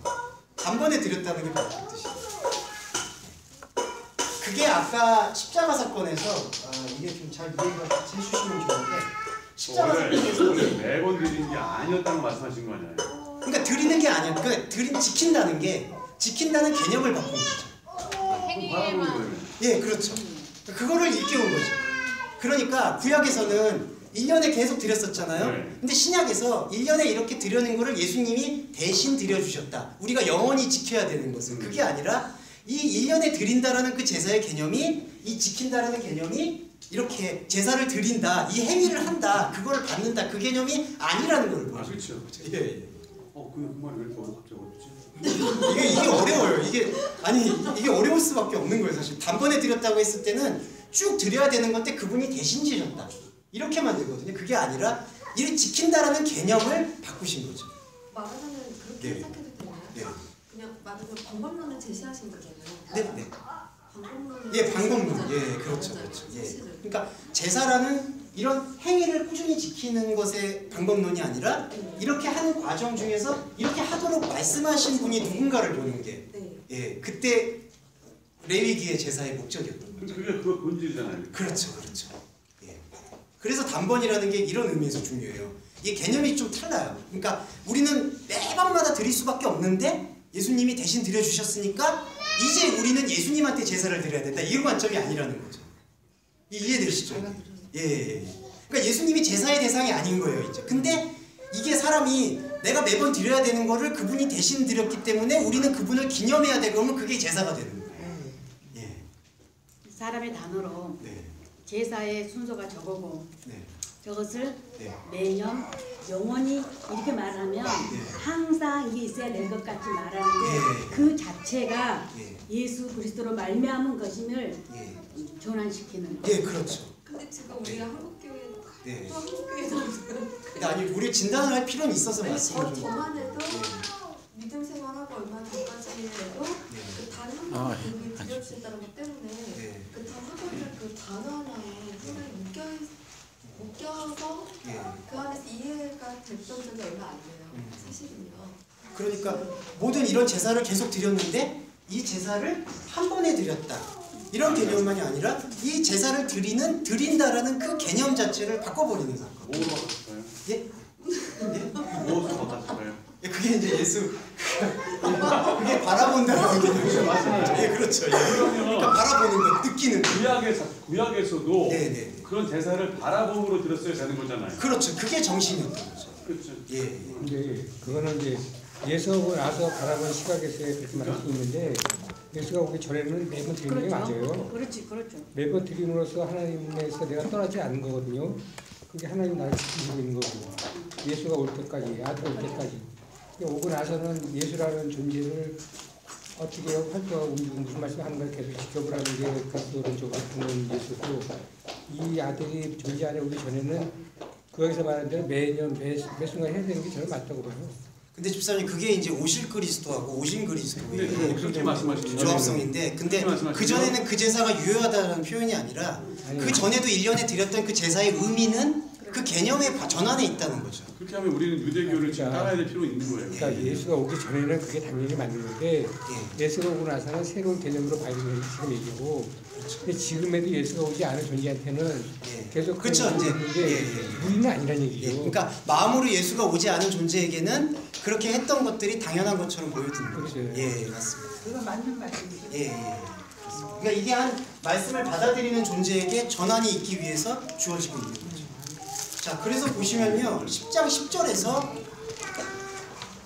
A: 단번에 드렸다는 게 바로 그 뜻이에요. 그게 아까 십자가 사건에서 이게 좀 잘 이해가 해주시면 좋은데 십자가 사건에서
E: 오늘 매번 드린 게 아니었다는 말씀하신 거 아니에요?
A: 그러니까 드리는 게 아니야. 그러니까 지킨다는 게 지킨다는 개념을 바꾼 거죠.
F: 행위에만.
A: 예, 그렇죠. 그거를 일깨운 거죠. 그러니까 구약에서는 1년에 계속 드렸었잖아요.
E: 네.
A: 근데 신약에서 1년에 이렇게 드려는 거를 예수님이 대신 드려주셨다. 우리가 영원히 지켜야 되는 것은 그게 아니라 이 1년에 드린다라는 그 제사의 개념이 이 지킨다라는 개념이 이렇게 제사를 드린다, 이 행위를 한다, 그거를 받는다, 그 개념이 아니라는 걸 보여줘요.
E: 그렇죠.
A: 예, 예.
E: 그 말이 왜 이렇게 갑자기 어렵지?
A: 이게 어려워요. 이게 어려울 수밖에 없는 거예요. 사실 단번에 드렸다고 했을 때는 쭉 드려야 되는 건데 그분이 대신 지셨다. 이렇게만 되거든요. 그게 아니라 이를 지킨다라는 개념을 바꾸신 거죠.
F: 말하자면 그렇게
A: 네.
F: 해석해도 되나요?
A: 네.
F: 그냥 말하자면 방법론을 제시하신 거잖아요.
A: 네, 네.
F: 방법론을.
A: 예, 방법론. 예, 그렇죠, 그렇죠. 예. 그러니까 제사라는 이런 행위를 꾸준히 지키는 것의 방법론이 아니라 이렇게 하는 과정 중에서 이렇게 하도록 말씀하신 분이 누군가를 보는 게
F: 네.
A: 예, 그때 레위기의 제사의 목적이었던 거죠.
E: 그게 그 본질이잖아요.
A: 그렇죠, 그렇죠. 예. 그래서 단번이라는 게 이런 의미에서 중요해요. 이 개념이 좀 달라요. 그러니까 우리는 매번마다 드릴 수밖에 없는데 예수님이 대신 드려주셨으니까 이제 우리는 예수님한테 제사를 드려야 된다. 이 관점이 아니라는 거죠. 이해되시죠? 예. 그러니까 예수님이 제사의 대상이 아닌 거예요, 이제. 근데 이게 사람이 내가 매번 드려야 되는 거를 그분이 대신 드렸기 때문에 우리는 그분을 기념해야 돼. 그러면 그게 제사가 되는 거예요. 예.
D: 사람의 단어로
A: 네.
D: 제사의 순서가 저거고
A: 네.
D: 저것을
A: 네.
D: 매년 영원히 이렇게 말하면 항상 이게 있어야 될 것 같이 말하는데
A: 예.
D: 그 자체가
A: 예.
D: 예수 그리스도로 말미암은 것임을
A: 예.
D: 전환시키는
A: 예, 그렇죠.
F: 근데 지금 우리가 한국교회
A: 네.
F: 한국교회에서는
A: 근데 아니 우리 진단을 할 필요는 있어서 말씀을 좀.
F: 저만 해도
A: 예.
F: 믿음 생활하고 얼마 전까지 해도
A: 예.
F: 그 단 한 번이 드려주신다는 것 때문에
A: 예.
F: 그 단 한 번을 그 단어 하나에 손을 묶여서
A: 예.
F: 그 안에서 이해가 됐던 적이 얼마 안 돼요.
A: 음.
F: 사실은요.
A: 그러니까 모든 이런 제사를 계속 드렸는데 이 제사를 한 번에 드렸다. 이런 개념만이 아니라 이 제사를 드린다라는 그 개념 자체를 바꿔버리는 사건.
E: 뭐로 바꿨을까요?
A: 예? 예?
E: 무엇으로 바꿨을까요?
A: 예, 그게 이제 예수 그게 바라본다는 개념이죠.
E: 맞아요.
A: 예, 그렇죠. 예. 그러니까 바라보는 것, 느끼는 것.
E: 구약에서도
A: 네네.
E: 그런 제사를 바라봄으로 드렸어야 되는 거잖아요.
A: 그렇죠. 그게 정신이었던 거죠.
E: 그렇죠.
A: 예.
C: 근데 그거는 이제 예수하고 나서 바라본 시각에서의 그렇게 말할 수 있는데 예수가 오기 전에는 매번 드리는 게 맞아요.
D: 그렇지, 그렇죠.
C: 매번 드림으로써 하나님에서 내가 떠나지 않는 거거든요. 그게 하나님 나를 지키고 있는 거고 예수가 올 때까지, 아들 올 때까지. 오고 나서는 예수라는 존재를 어떻게 활동하고 무슨 말씀하는 걸 계속 지켜보라는 게 그리스도론적으로 보는 예수고 이 아들이 존재 안에 오기 전에는 거기서 말하는 대로 매년 매 순간 해야 되는 게 저는 맞다고 봐요.
A: 근데 집사님 그게 이제 오실 그리스도하고 오신 그리스도의
E: 근데 그렇게 말씀하시는
A: 조합성인데 근데 그 전에는 그 제사가 유효하다는 표현이 아니라 그 전에도 1년에 드렸던 그 제사의 의미는 그 개념의 전환에 있다는 거죠.
E: 그렇게 하면 우리는 유대교를 지금 따라야 될 필요가 있는 거예요.
C: 그러니까 예수가 오기 전에는 그게 당연히 맞는 건데 예수가 오고 나서는 새로운 개념으로 봐야 되는 게 지금 얘기고 근데 지금에도 예수가 오지 않은 존재한테는 계속
A: 그렇죠. 이제
C: 무리는 아니란 얘기죠.
A: 그러니까 마음으로 예수가 오지 않은 존재에게는 그렇게 했던 것들이 당연한 것처럼 보여지는 거죠.
C: 그렇죠.
A: 예, 맞습니다.
D: 그거 맞는 말씀이죠.
A: 예. 그러니까 이게 한 말씀을 받아들이는 존재에게 전환이 있기 위해서 주어지고 있는 거죠. 자, 그래서 보시면요. 10장 10절에서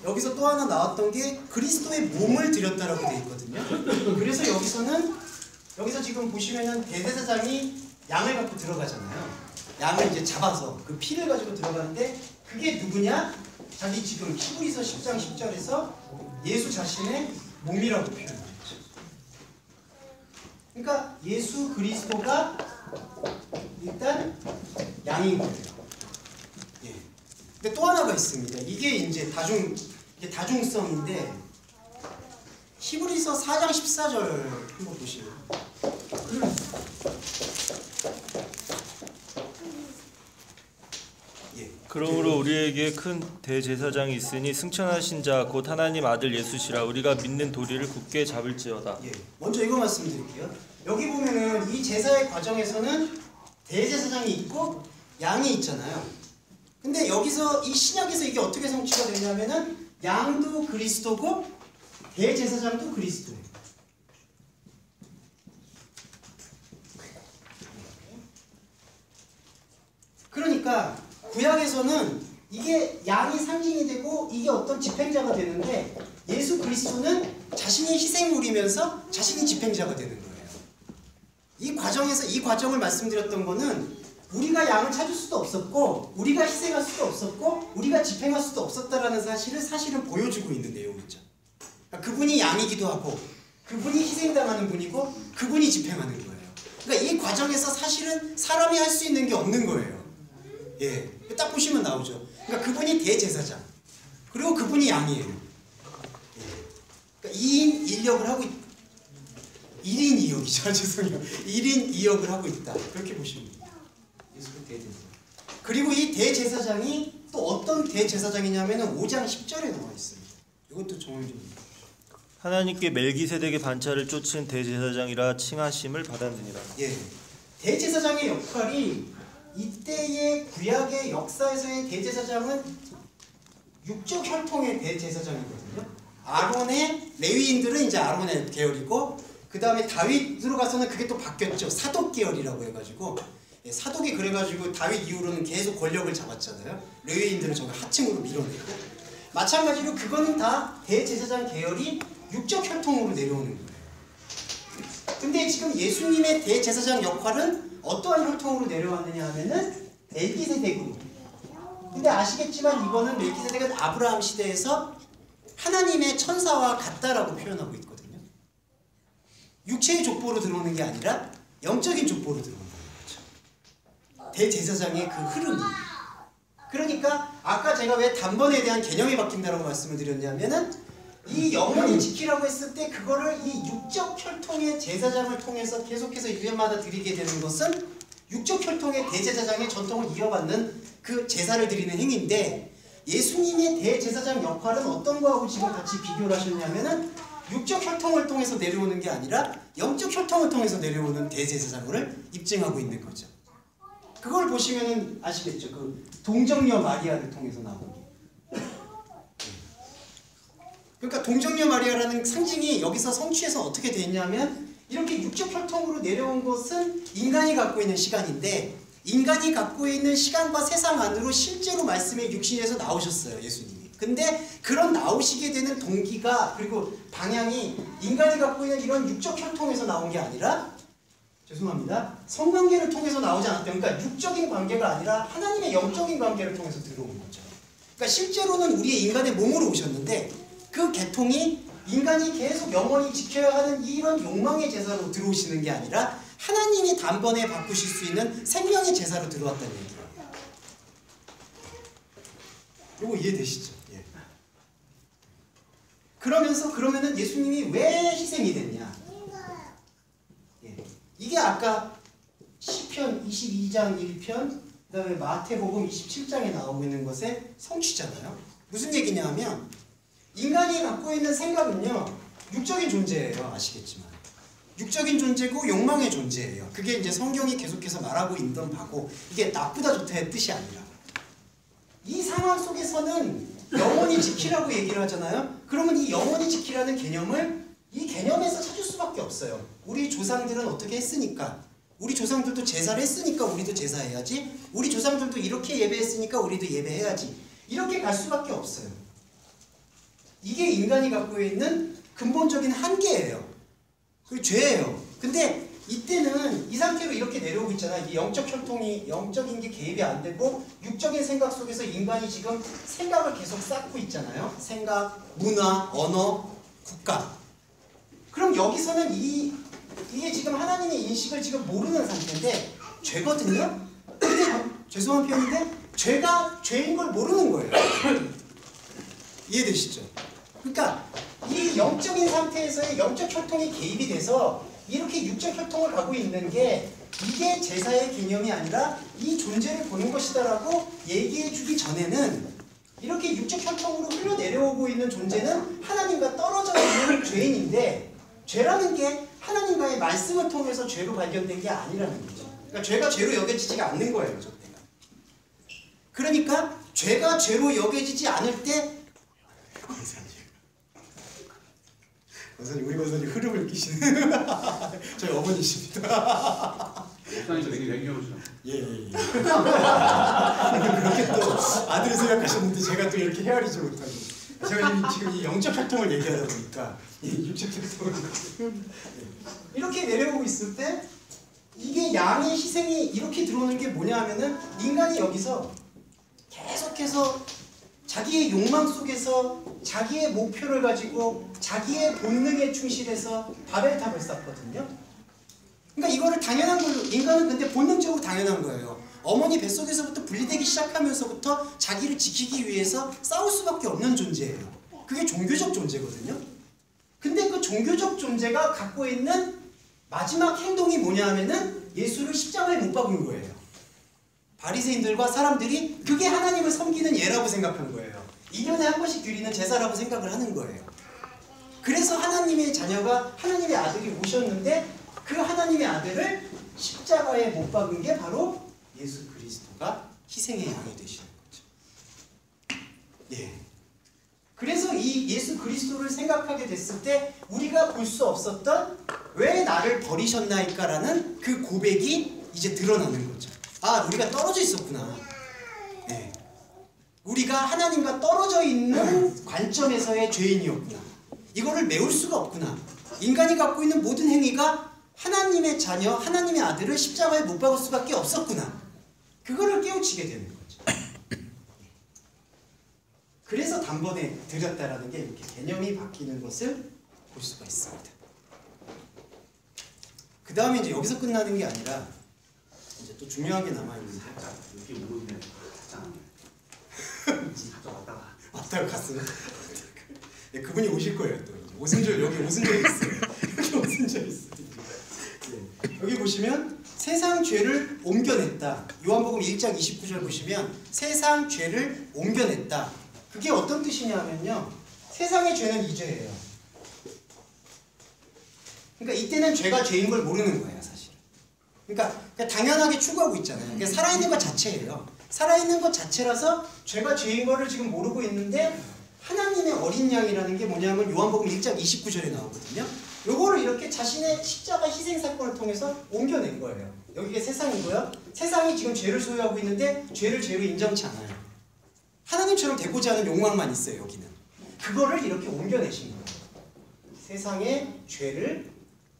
A: 여기서 또 하나 나왔던 게 그리스도의 몸을 드렸다라고 되어 있거든요. 그래서 여기서 지금 보시면은 대제사장이 양을 갖고 들어가잖아요. 양을 이제 잡아서 그 피를 가지고 들어가는데 그게 누구냐? 자기 지금 히브리서 10장 10절에서 예수 자신의 몸이라고 표현합니다. 그러니까 예수 그리스도가 일단 양인 거예요. 예. 근데 또 하나가 있습니다. 이게 이제 다중성인데 히브리서 4장 14절 한번 보시면. 예.
G: 그러므로 우리에게 큰 대제사장이 있으니 승천하신 자 곧 하나님 아들 예수시라 우리가 믿는 도리를 굳게 잡을지어다.
A: 예. 먼저 이거 말씀드릴게요. 여기 보면은 이 제사의 과정에서는 대제사장이 있고 양이 있잖아요. 근데 여기서 이 신약에서 이게 어떻게 성취가 되냐면은 양도 그리스도고 대제사장도 그리스도예요. 그러니까 구약에서는 이게 양이 상징이 되고 이게 어떤 집행자가 되는데 예수 그리스도는 자신이 희생물이면서 자신이 집행자가 되는 거예요. 이 과정을 말씀드렸던 거는 우리가 양을 찾을 수도 없었고 우리가 희생할 수도 없었고 우리가 집행할 수도 없었다라는 사실은 보여주고 있는 내용이죠. 그러니까 그분이 양이기도 하고 그분이 희생당하는 분이고 그분이 집행하는 거예요. 그러니까 이 과정에서 사실은 사람이 할 수 있는 게 없는 거예요. 예, 딱 보시면 나오죠. 그러니까 그분이 대제사장 그리고 그분이 양이에요. 예. 그러니까 2인 1역을 하고 1인 2역이죠. 죄송해요. 1인 2역을 하고 있다. 그렇게 보시면 됩니다. 예수는 대제사장. 그리고 이 대제사장이 또 어떤 대제사장이냐면 5장 10절에 나와 있습니다. 이것도 정말 좀
G: 하나님께 멜기세덱의 반차를 쫓은 대제사장이라 칭하심을 받았느니라.
A: 예, 대제사장의 역할이 이때의 구약의 역사에서의 대제사장은 육적 혈통의 대제사장이거든요. 아론의 레위인들은 이제 아론의 계열이고 그 다음에 다윗으로 가서는 그게 또 바뀌었죠. 사독 계열이라고 해가지고 사독이 그래가지고 다윗 이후로는 계속 권력을 잡았잖아요. 레위인들은 정말 하층으로 밀어내고 마찬가지로 그거는 다 대제사장 계열이 육적 혈통으로 내려오는 거예요. 근데 지금 예수님의 대제사장 역할은 어떠한 혈통으로 내려왔느냐 하면은 멜기세덱으로. 근데 아시겠지만 이거는 멜기세덱은 아브라함 시대에서 하나님의 천사와 같다라고 표현하고 있거든요. 육체의 족보로 들어오는 게 아니라 영적인 족보로 들어오는 거죠. 대제사장의 그 흐름이. 그러니까 아까 제가 왜 단번에 대한 개념이 바뀐다라고 말씀을 드렸냐면은 이 영원히 지키라고 했을 때 그거를 이 육적 혈통의 제사장을 통해서 계속해서 1년마다 드리게 되는 것은 육적 혈통의 대제사장의 전통을 이어받는 그 제사를 드리는 행위인데 예수님의 대제사장 역할은 어떤 거하고 지금 같이 비교를 하셨냐면은 육적 혈통을 통해서 내려오는 게 아니라 영적 혈통을 통해서 내려오는 대제사장을 입증하고 있는 거죠. 그걸 보시면은 아시겠죠? 그 동정녀 마리아를 통해서 나오는 게. 그러니까 동정녀 마리아라는 상징이 여기서 성취해서 어떻게 됐냐면 이렇게 육적 혈통으로 내려온 것은 인간이 갖고 있는 시간인데 인간이 갖고 있는 시간과 세상 안으로 실제로 말씀의 육신에서 나오셨어요, 예수님이. 근데 그런 나오시게 되는 동기가 그리고 방향이 인간이 갖고 있는 이런 육적 혈통에서 나온 게 아니라 죄송합니다. 성관계를 통해서 나오지 않았대요. 그러니까 육적인 관계가 아니라 하나님의 영적인 관계를 통해서 들어온 거죠. 그러니까 실제로는 우리의 인간의 몸으로 오셨는데 그 계통이 인간이 계속 영원히 지켜야 하는 이런 욕망의 제사로 들어오시는 게 아니라 하나님이 단번에 바꾸실 수 있는 생명의 제사로 들어왔다는 얘기예요. 이거 이해되시죠? 예. 그러면은 예수님이 왜 희생이 됐냐? 예. 이게 아까 시편 22장 1편 그다음에 마태복음 27장에 나오고 있는 것의 성취잖아요. 무슨 얘기냐 하면 인간이 갖고 있는 생각은요 육적인 존재예요. 아시겠지만 육적인 존재고 욕망의 존재예요. 그게 이제 성경이 계속해서 말하고 있던 바고 이게 나쁘다 좋다의 뜻이 아니라 이 상황 속에서는 영원히 지키라고 얘기를 하잖아요. 그러면 이 영원히 지키라는 개념을 이 개념에서 찾을 수밖에 없어요. 우리 조상들은 어떻게 했으니까 우리 조상들도 제사를 했으니까 우리도 제사해야지 우리 조상들도 이렇게 예배했으니까 우리도 예배해야지 이렇게 갈 수밖에 없어요. 이게 인간이 갖고 있는 근본적인 한계예요. 그리고 죄예요. 근데 이때는 이 상태로 이렇게 내려오고 있잖아요. 이 영적 혈통이 영적인 게 개입이 안 되고 육적인 생각 속에서 인간이 지금 생각을 계속 쌓고 있잖아요. 생각, 문화, 언어, 국가. 그럼 여기서는 이게 지금 하나님의 인식을 지금 모르는 상태인데 죄거든요. 근데 죄송한 표현인데 죄가 죄인 걸 모르는 거예요. 이해되시죠? 그러니까 이 영적인 상태에서의 영적 혈통이 개입이 돼서 이렇게 육적 혈통을 가고 있는 게 이게 제사의 개념이 아니라 이 존재를 보는 것이다라고 얘기해 주기 전에는 이렇게 육적 혈통으로 흘러내려오고 있는 존재는 하나님과 떨어져 있는 죄인인데 죄라는 게 하나님과의 말씀을 통해서 죄로 발견된 게 아니라는 거죠. 그러니까 죄가 죄로 여겨지지가 않는 거예요. 저때가. 그러니까 죄가 죄로 여겨지지 않을 때 권사님, 우리 권사님 흐름을 끼시는 저희 어머니십니다.
E: 목사님 되게 냉겨오셔.
A: 예. 그렇게 또 아들을 생각하셨는데 제가 또 이렇게 헤아리지 못하고 제가 지금 이 영적 활동을 얘기하다 보니까 이 육적 활동을 이렇게 내려오고 있을 때 이게 양의 희생이 이렇게 들어오는 게 뭐냐 하면은 인간이 여기서 계속해서 자기의 욕망 속에서 자기의 목표를 가지고 자기의 본능에 충실해서 바벨탑을 쌓거든요. 그러니까 이거를 당연한 걸로 인간은 근데 본능적으로 당연한 거예요. 어머니 뱃속에서부터 분리되기 시작하면서부터 자기를 지키기 위해서 싸울 수밖에 없는 존재예요. 그게 종교적 존재거든요. 근데 그 종교적 존재가 갖고 있는 마지막 행동이 뭐냐 하면은 예수를 십자가에 못 박은 거예요. 바리새인들과 사람들이 그게 하나님을 섬기는 예라고 생각한 거예요. 1년에 한 번씩 드리는 제사라고 생각을 하는 거예요. 그래서 하나님의 자녀가 하나님의 아들이 오셨는데 그 하나님의 아들을 십자가에 못 박은 게 바로 예수 그리스도가 희생의 양이 되시는 거죠. 예. 그래서 이 예수 그리스도를 생각하게 됐을 때 우리가 볼 수 없었던 왜 나를 버리셨나이까라는 그 고백이 이제 드러나는 거죠. 아, 우리가 떨어져 있었구나. 네. 우리가 하나님과 떨어져 있는 관점에서의 죄인이었구나. 이거를 메울 수가 없구나. 인간이 갖고 있는 모든 행위가 하나님의 자녀, 하나님의 아들을 십자가에 못 박을 수밖에 없었구나. 그거를 깨우치게 되는 거죠. 그래서 단번에 드렸다라는 게 이렇게 개념이 바뀌는 것을 볼 수가 있습니다. 그 다음에 이제 여기서 끝나는 게 아니라 이제 또 중요한 게 남아있는데
E: 여기 오고 있네.
A: 왔다가 갔어요. 네, 그분이 오실 거예요. 또 이제 오순절 여기 오순절 있어요. 여기 오순절 있어요. 네. 여기 보시면 세상 죄를 옮겨냈다. 요한복음 1장 29절 보시면 세상 죄를 옮겨냈다. 그게 어떤 뜻이냐면요. 세상의 죄는 이 죄예요. 그러니까 이때는 죄가 죄인 걸 모르는 거예요, 사실. 그러니까 당연하게 추구하고 있잖아요. 그러니까 살아있는 것 자체예요. 살아있는 것 자체라서 죄가 죄인 거를 지금 모르고 있는데 하나님의 어린 양이라는 게 뭐냐면 요한복음 1장 29절에 나오거든요. 요거를 이렇게 자신의 십자가 희생 사건을 통해서 옮겨낸 거예요. 여기가 세상이고요. 세상이 지금 죄를 소유하고 있는데 죄를 죄로 인정치 않아요. 하나님처럼 되고자 하는 욕망만 있어요, 여기는. 그거를 이렇게 옮겨내신 거예요. 세상의 죄를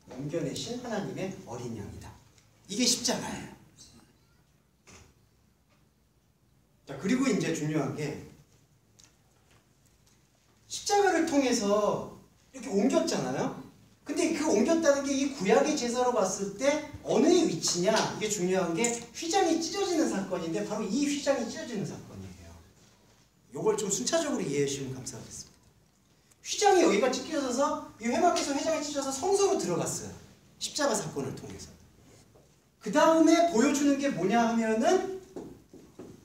A: 옮겨내신 하나님의 어린 양이다. 이게 십자가예요. 자, 그리고 이제 중요한 게 십자가를 통해서 이렇게 옮겼잖아요. 근데 그 옮겼다는 게 이 구약의 제사로 봤을 때 어느 위치냐? 이게 중요한 게 휘장이 찢어지는 사건인데 바로 이 휘장이 찢어지는 사건이에요. 요걸 좀 순차적으로 이해해 주시면 감사하겠습니다. 휘장이 여기가 찢겨져서 이 회막에서 휘장이 찢어져서 성소로 들어갔어요. 십자가 사건을 통해서. 그 다음에 보여주는 게 뭐냐 하면은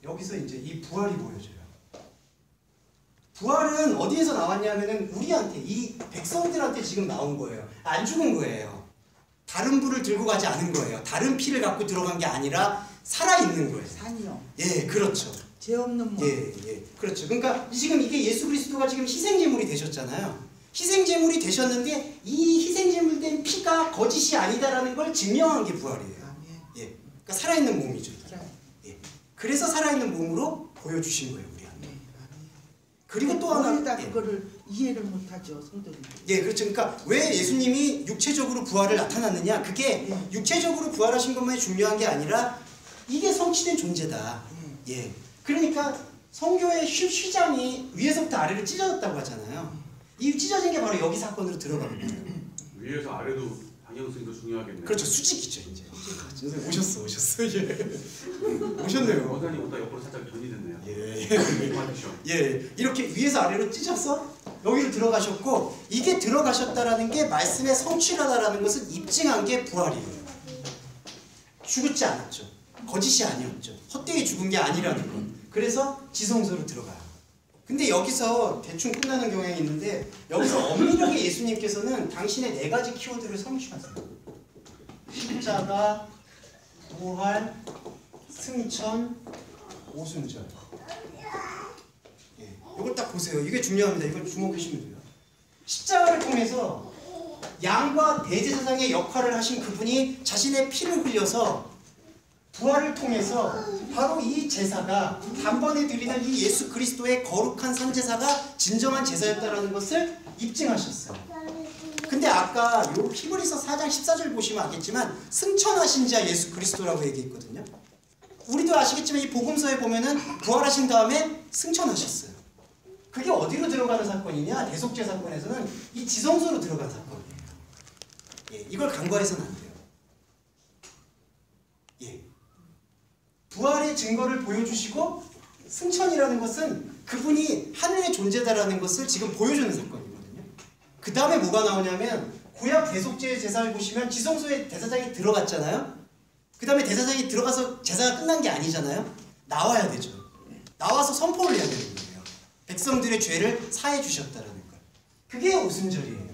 A: 여기서 이제 이 부활이 보여져요. 부활은 어디에서 나왔냐면은 우리한테, 이 백성들한테 지금 나온 거예요. 안 죽은 거예요. 다른 불을 들고 가지 않은 거예요. 다른 피를 갖고 들어간 게 아니라 살아있는 거예요.
H: 산이요.
A: 예, 그렇죠.
H: 죄 없는 뭐.
A: 예, 그렇죠. 그러니까 지금 이게 예수 그리스도가 지금 희생제물이 되셨잖아요. 희생제물이 되셨는데 이 희생제물된 피가 거짓이 아니다라는 걸 증명한 게 부활이에요. 예, 그러니까 살아있는 몸이죠. 예, 그래서 살아있는 몸으로 보여주신 거예요, 우리한테. 그리고 또 하나,
H: 다 그거를 이해를 못하죠, 성도들이.
A: 예, 그렇죠. 그러니까 왜 예수님이 육체적으로 부활을 나타났느냐? 그게 육체적으로 부활하신 것만이 중요한 게 아니라 이게 성취된 존재다. 예. 그러니까 성교의 휘장이 위에서부터 아래로 찢어졌다고 하잖아요. 이 찢어진 게 바로 여기 사건으로 들어가는 거예요.
E: 위에서 아래도 방향성도 중요하겠네요.
A: 그렇죠. 수직이죠, 이제. 오셨어. 예. 오셨네요.
E: 원산이 오다 옆으로 살짝 변이 됐네요.
A: 예, 이렇게 위에서 아래로 찢어서 여기로 들어가셨고, 이게 들어가셨다라는 게 말씀의 성취라다라는 것을 입증한 게 부활이에요. 죽지 않았죠. 거짓이 아니었죠. 헛되이 죽은 게 아니라는 것. 그래서 지성소로 들어가요. 근데 여기서 대충 끝나는 경향이 있는데 여기서 엄밀하게 예수님께서는 당신의 4가지 키워드를 성취하세요. 십자가, 부활, 승천, 오순절. 예, 이걸 딱 보세요. 이게 중요합니다. 이걸 주목하시면 돼요. 십자가를 통해서 양과 대제사장의 역할을 하신 그분이 자신의 피를 흘려서 부활을 통해서 바로 이 제사가 단번에 드리는 이 예수 그리스도의 거룩한 산제사가 진정한 제사였다라는 것을 입증하셨어요. 근데 아까 요 히브리서 4장 14절 보시면 알겠지만 승천하신 자 예수 그리스도라고 얘기했거든요. 우리도 아시겠지만 이 복음서에 보면은 부활하신 다음에 승천하셨어요. 그게 어디로 들어가는 사건이냐? 대속죄 사건에서는 이 지성소로 들어간 사건이에요. 예, 이걸 간과해서는 안 돼요. 예. 부활의 증거를 보여주시고 승천이라는 것은 그분이 하늘의 존재다라는 것을 지금 보여주는 사건이거든요. 그 다음에 뭐가 나오냐면 구약 대속죄의 제사를 보시면 지성소에 대사장이 들어갔잖아요. 그 다음에 대사장이 들어가서 제사가 끝난 게 아니잖아요. 나와야 되죠. 나와서 선포를 해야 되는 거예요. 백성들의 죄를 사해 주셨다라는 걸. 그게 오순절이에요.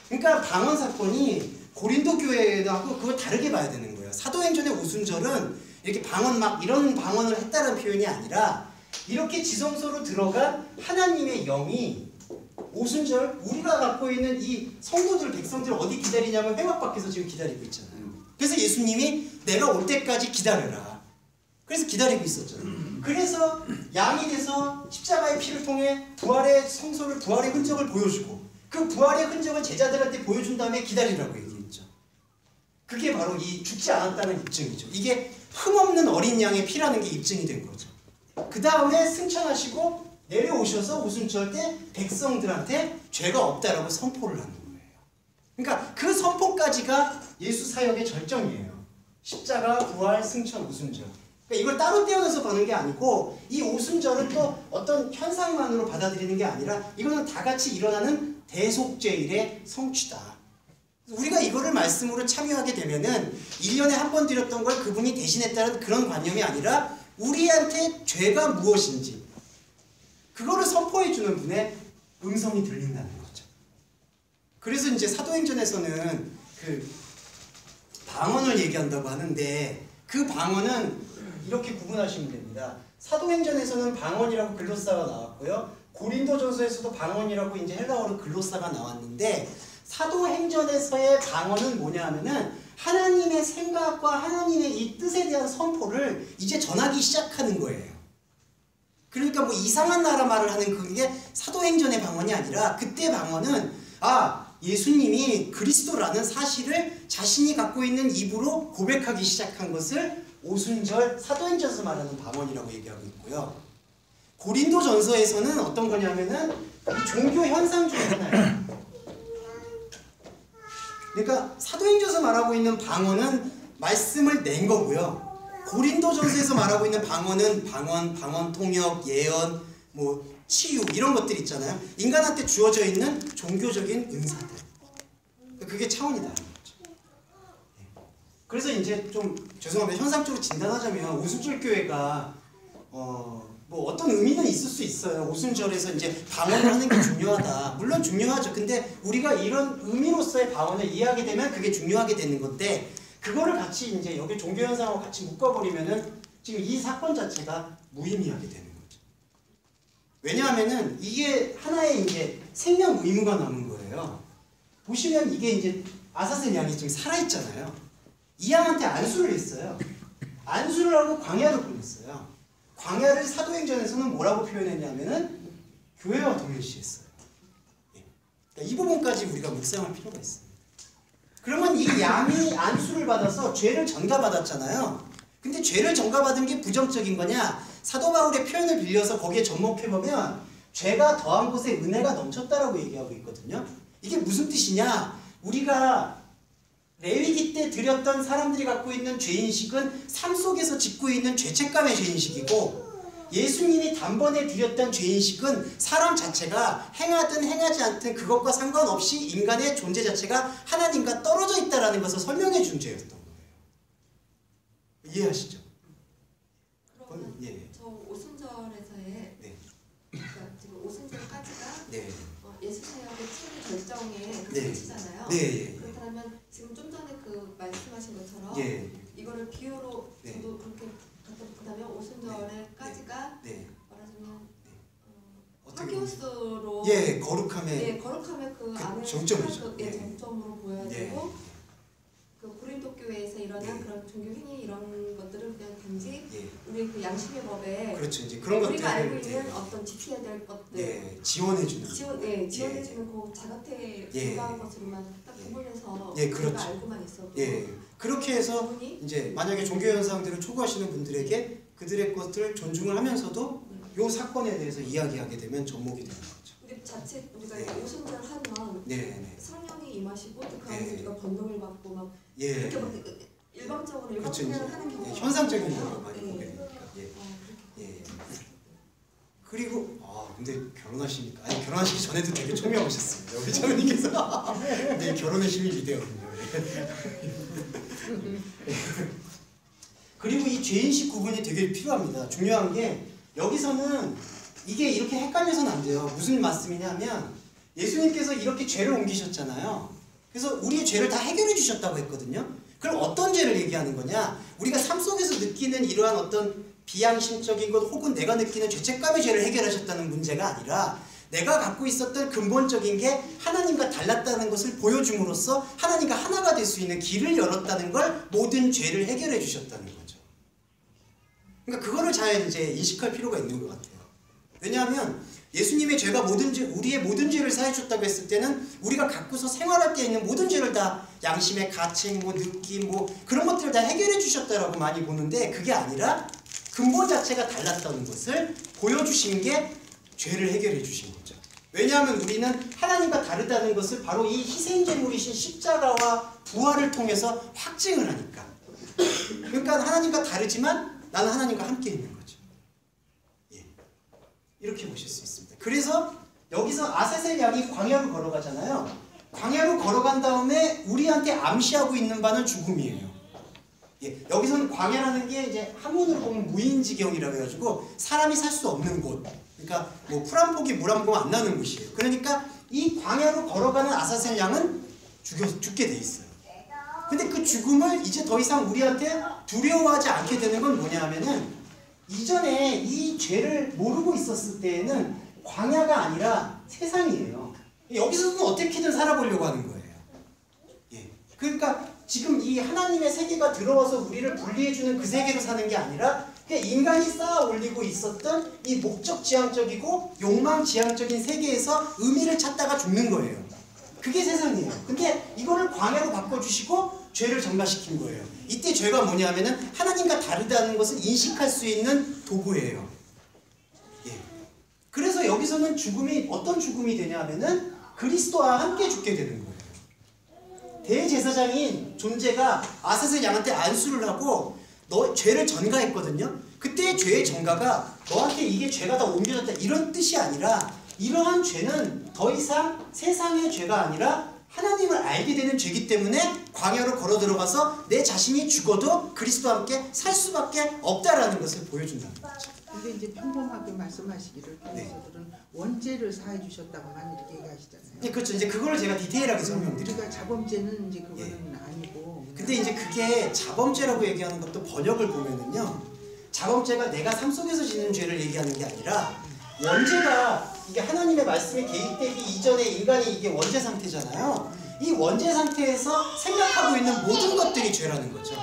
A: 그러니까 방언 사건이 고린도 교회하고 그걸 다르게 봐야 되는 거예요. 사도행전의 오순절은 이렇게 방언 막 이런 방언을 했다는 표현이 아니라 이렇게 지성소로 들어간 하나님의 영이 오순절 우리가 갖고 있는 이 성도들 백성들 어디 기다리냐면 회막 밖에서 지금 기다리고 있잖아요. 그래서 예수님이 내가 올 때까지 기다려라. 그래서 기다리고 있었잖아요. 그래서 양이 돼서 십자가의 피를 통해 부활의 성소를 부활의 흔적을 보여주고 그 부활의 흔적을 제자들한테 보여준 다음에 기다리라고 얘기했죠. 그게 바로 이 죽지 않았다는 입증이죠. 이게 흠없는 어린 양의 피라는 게 입증이 된 거죠. 그 다음에 승천하시고 내려오셔서 오순절 때 백성들한테 죄가 없다라고 선포를 하는 거예요. 그러니까 그 선포까지가 예수 사역의 절정이에요. 십자가, 부활, 승천, 오순절. 그러니까 이걸 따로 떼어내서 보는 게 아니고 이 오순절은 또 어떤 현상만으로 받아들이는 게 아니라 이거는 다 같이 일어나는 대속죄일의 성취다. 우리가 이거를 말씀으로 참여하게 되면은 1년에 한 번 드렸던 걸 그분이 대신했다는 그런 관념이 아니라 우리한테 죄가 무엇인지 그거를 선포해 주는 분의 음성이 들린다는 거죠. 그래서 이제 사도행전에서는 그 방언을 얘기한다고 하는데 그 방언은 이렇게 구분하시면 됩니다. 사도행전에서는 방언이라고 글로사가 나왔고요. 고린도전서에서도 방언이라고 이제 헬라어로 글로사가 나왔는데 사도행전에서의 방언은 뭐냐 하면은 하나님의 생각과 하나님의 이 뜻에 대한 선포를 이제 전하기 시작하는 거예요. 그러니까 뭐 이상한 나라 말을 하는 그게 사도행전의 방언이 아니라 그때 방언은 예수님이 그리스도라는 사실을 자신이 갖고 있는 입으로 고백하기 시작한 것을 오순절 사도행전에서 말하는 방언이라고 얘기하고 있고요. 고린도전서에서는 어떤 거냐면은 이 종교 현상 중에 하나예요. 그러니까 사도행전에서 말하고 있는 방언은 말씀을 낸 거고요. 고린도전서에서 말하고 있는 방언은 방언 통역, 예언, 뭐 치유 이런 것들 있잖아요. 인간한테 주어져 있는 종교적인 은사들. 그게 차원이 다른 거죠. 그래서 이제 좀 죄송합니다. 현상적으로 진단하자면 오순절 교회가 뭐 어떤 의미는 있을 수 있어요. 오순절에서 이제 방언을 하는 게 중요하다. 물론 중요하죠. 근데 우리가 이런 의미로서의 방언을 이해하게 되면 그게 중요하게 되는 건데 그거를 같이 이제 여기 종교 현상하고 같이 묶어버리면은 지금 이 사건 자체가 무의미하게 되는 거죠. 왜냐하면은 이게 하나의 이제 생명 의무가 남은 거예요. 보시면 이게 이제 아사셀 양이 지금 살아있잖아요. 이 양한테 안수를 했어요. 안수를 하고 광야를 보냈어요. 광야를 사도행전에서는 뭐라고 표현했냐면은 교회와 동일시했어요. 그러니까 이 부분까지 우리가 묵상할 필요가 있습니다. 그러면 이 양이 안수를 받아서 죄를 전가받았잖아요. 근데 죄를 전가받은 게 부정적인 거냐? 사도 바울의 표현을 빌려서 거기에 접목해보면 죄가 더한 곳에 은혜가 넘쳤다라고 얘기하고 있거든요. 이게 무슨 뜻이냐? 우리가 레위기 때 드렸던 사람들이 갖고 있는 죄인식은 삶 속에서 짓고 있는 죄책감의 죄인식이고 예수님이 단번에 드렸던 죄인식은 사람 자체가 행하든 행하지 않든 그것과 상관없이 인간의 존재 자체가 하나님과 떨어져 있다는 것을 설명해 준 죄였던 거예요. 이해하시죠?
F: 그러면
A: 예.
F: 저 오순절에서의
A: 네.
F: 그러니까 지금 오순절까지가
A: 네.
F: 예수 사역의 참 결정의 그
A: 네.
F: 위치잖아요.
A: 네.
F: 그렇다면 지금 좀 전에 그 말씀하신 것처럼
A: 예.
F: 이거를 비유로
A: 네.
F: 저도 그렇게 그다음에 오순절에까지가
A: 네.
F: 말하자면
A: 어떻게
F: 하기오스로
A: 예, 거룩함의
F: 거룩함의 그
A: 그
F: 안에
A: 정점이죠.
F: 예,
A: 예.
F: 정점으로 보여야
A: 예.
F: 되고 그 고린도 교회에서 일어난
A: 예.
F: 그런 종교 행위 이런 것들은 그냥 단지
A: 예.
F: 우리 그 양심의 법에
A: 그렇죠. 이제 그런 것들을
F: 우리가 알고 있는
A: 예.
F: 어떤 지켜야 될 것들
A: 예, 지원해주는
F: 지원해주는 그 작업에
A: 예.
F: 불과한 것으로만 딱 구분해서
A: 예,
F: 우리가
A: 그렇죠.
F: 알고만 있어도
A: 예, 그렇게 해서
F: 그분이
A: 이제 만약에 종교 현상들을 초구하시는 분들에게 그들의 것들을 존중을 하면서도 요 사건에 대해서 이야기하게 되면 접목이 되는 거죠.
F: 근데 자칫 우리가
A: 네.
F: 오순절 하면
A: 네.
F: 성령이 임하시고 그 안에서
A: 네.
F: 우리가 번동을 받고 막
A: 예.
F: 이렇게 막 일방적으로
A: 그렇죠.
F: 일방적으로
A: 이제
F: 하는 경우가
A: 현상적인
F: 많잖아요.
A: 걸 많이
F: 예.
A: 보게 되니까. 예.
F: 그렇게
A: 예. 그리고 근데 결혼하시니까 결혼하시기 전에도 되게 총명하셨습니다. 우리 자매님께서 네, 결혼의 힘이 위대하군요. 그리고 이 죄인식 구분이 되게 필요합니다. 중요한 게 여기서는 이게 이렇게 헷갈려서는 안 돼요. 무슨 말씀이냐면 예수님께서 이렇게 죄를 옮기셨잖아요. 그래서 우리의 죄를 다 해결해 주셨다고 했거든요. 그럼 어떤 죄를 얘기하는 거냐? 우리가 삶 속에서 느끼는 이러한 어떤 비양심적인 것 혹은 내가 느끼는 죄책감의 죄를 해결하셨다는 문제가 아니라 내가 갖고 있었던 근본적인 게 하나님과 달랐다는 것을 보여줌으로써 하나님과 하나가 될 수 있는 길을 열었다는 걸 모든 죄를 해결해 주셨다는 거죠. 그러니까 그거를 잘 이제 인식할 필요가 있는 것 같아요. 왜냐하면 예수님의 죄가 우리의 모든 죄를 사해 줬다고 했을 때는 우리가 갖고서 생활할 때 있는 모든 죄를 다 양심의 가책, 느낌, 그런 것들을 다 해결해 주셨다라고 많이 보는데 그게 아니라 근본 자체가 달랐다는 것을 보여주신 게 죄를 해결해 주신 거죠. 왜냐하면 우리는 하나님과 다르다는 것을 바로 이 희생제물이신 십자가와 부활을 통해서 확증을 하니까. 그러니까 하나님과 다르지만 나는 하나님과 함께 있는 거죠. 예. 이렇게 보실 수 있습니다. 그래서 여기서 아사셀 양이 광야로 걸어가잖아요. 광야로 걸어간 다음에 우리한테 암시하고 있는 바는 죽음이에요. 예, 여기서는 광야라는 게 이제 한문으로 보면 무인지경이라고 해가지고 사람이 살 수 없는 곳. 그러니까 뭐 풀 한 포기 물 한 모금 안 나는 곳이에요. 그러니까 이 광야로 걸어가는 아사셀 양은 죽게 돼 있어요. 근데 그 죽음을 이제 더 이상 우리한테 두려워하지 않게 되는 건 뭐냐 하면은 이전에 이 죄를 모르고 있었을 때에는 광야가 아니라 세상이에요. 여기서는 어떻게든 살아보려고 하는 거예요. 예. 그러니까 지금 이 하나님의 세계가 들어와서 우리를 분리해주는 그 세계로 사는 게 아니라 그냥 인간이 쌓아 올리고 있었던 이 목적 지향적이고 욕망 지향적인 세계에서 의미를 찾다가 죽는 거예요. 그게 세상이에요. 근데 이거를 광야로 바꿔주시고 죄를 전가시킨 거예요. 이때 죄가 뭐냐면은 하나님과 다르다는 것을 인식할 수 있는 도구예요. 예. 그래서 여기서는 죽음이 어떤 죽음이 되냐면은 그리스도와 함께 죽게 되는 거예요. 대제사장인 존재가 아사셀 양한테 안수를 하고 너 죄를 전가했거든요. 그때 죄의 전가가 너한테 이게 죄가 다 옮겨졌다 이런 뜻이 아니라 이러한 죄는 더 이상 세상의 죄가 아니라 하나님을 알게 되는 죄이기 때문에 광야로 걸어 들어가서 내 자신이 죽어도 그리스도와 함께 살 수밖에 없다라는 것을 보여준다는 거죠.
H: 근데 이제 평범하게 말씀하시기를 교회에서들은 원죄를 사해 주셨다고만 이렇게 얘기하시잖아요.
A: 네, 그렇죠. 이제 그거를 제가 디테일하게 설명드릴게요.
H: 우리가 자범죄는 이제 그거는 아니고.
A: 근데 이제 그게 자범죄라고 얘기하는 것도 번역을 보면은요, 자범죄가 내가 삶 속에서 짓는 죄를 얘기하는 게 아니라 원죄가 이게 하나님의 말씀에 개입되기 이전에 인간이 이게 원죄 상태잖아요. 이 원죄 상태에서 생각하고 있는 모든 것들이 죄라는 거죠.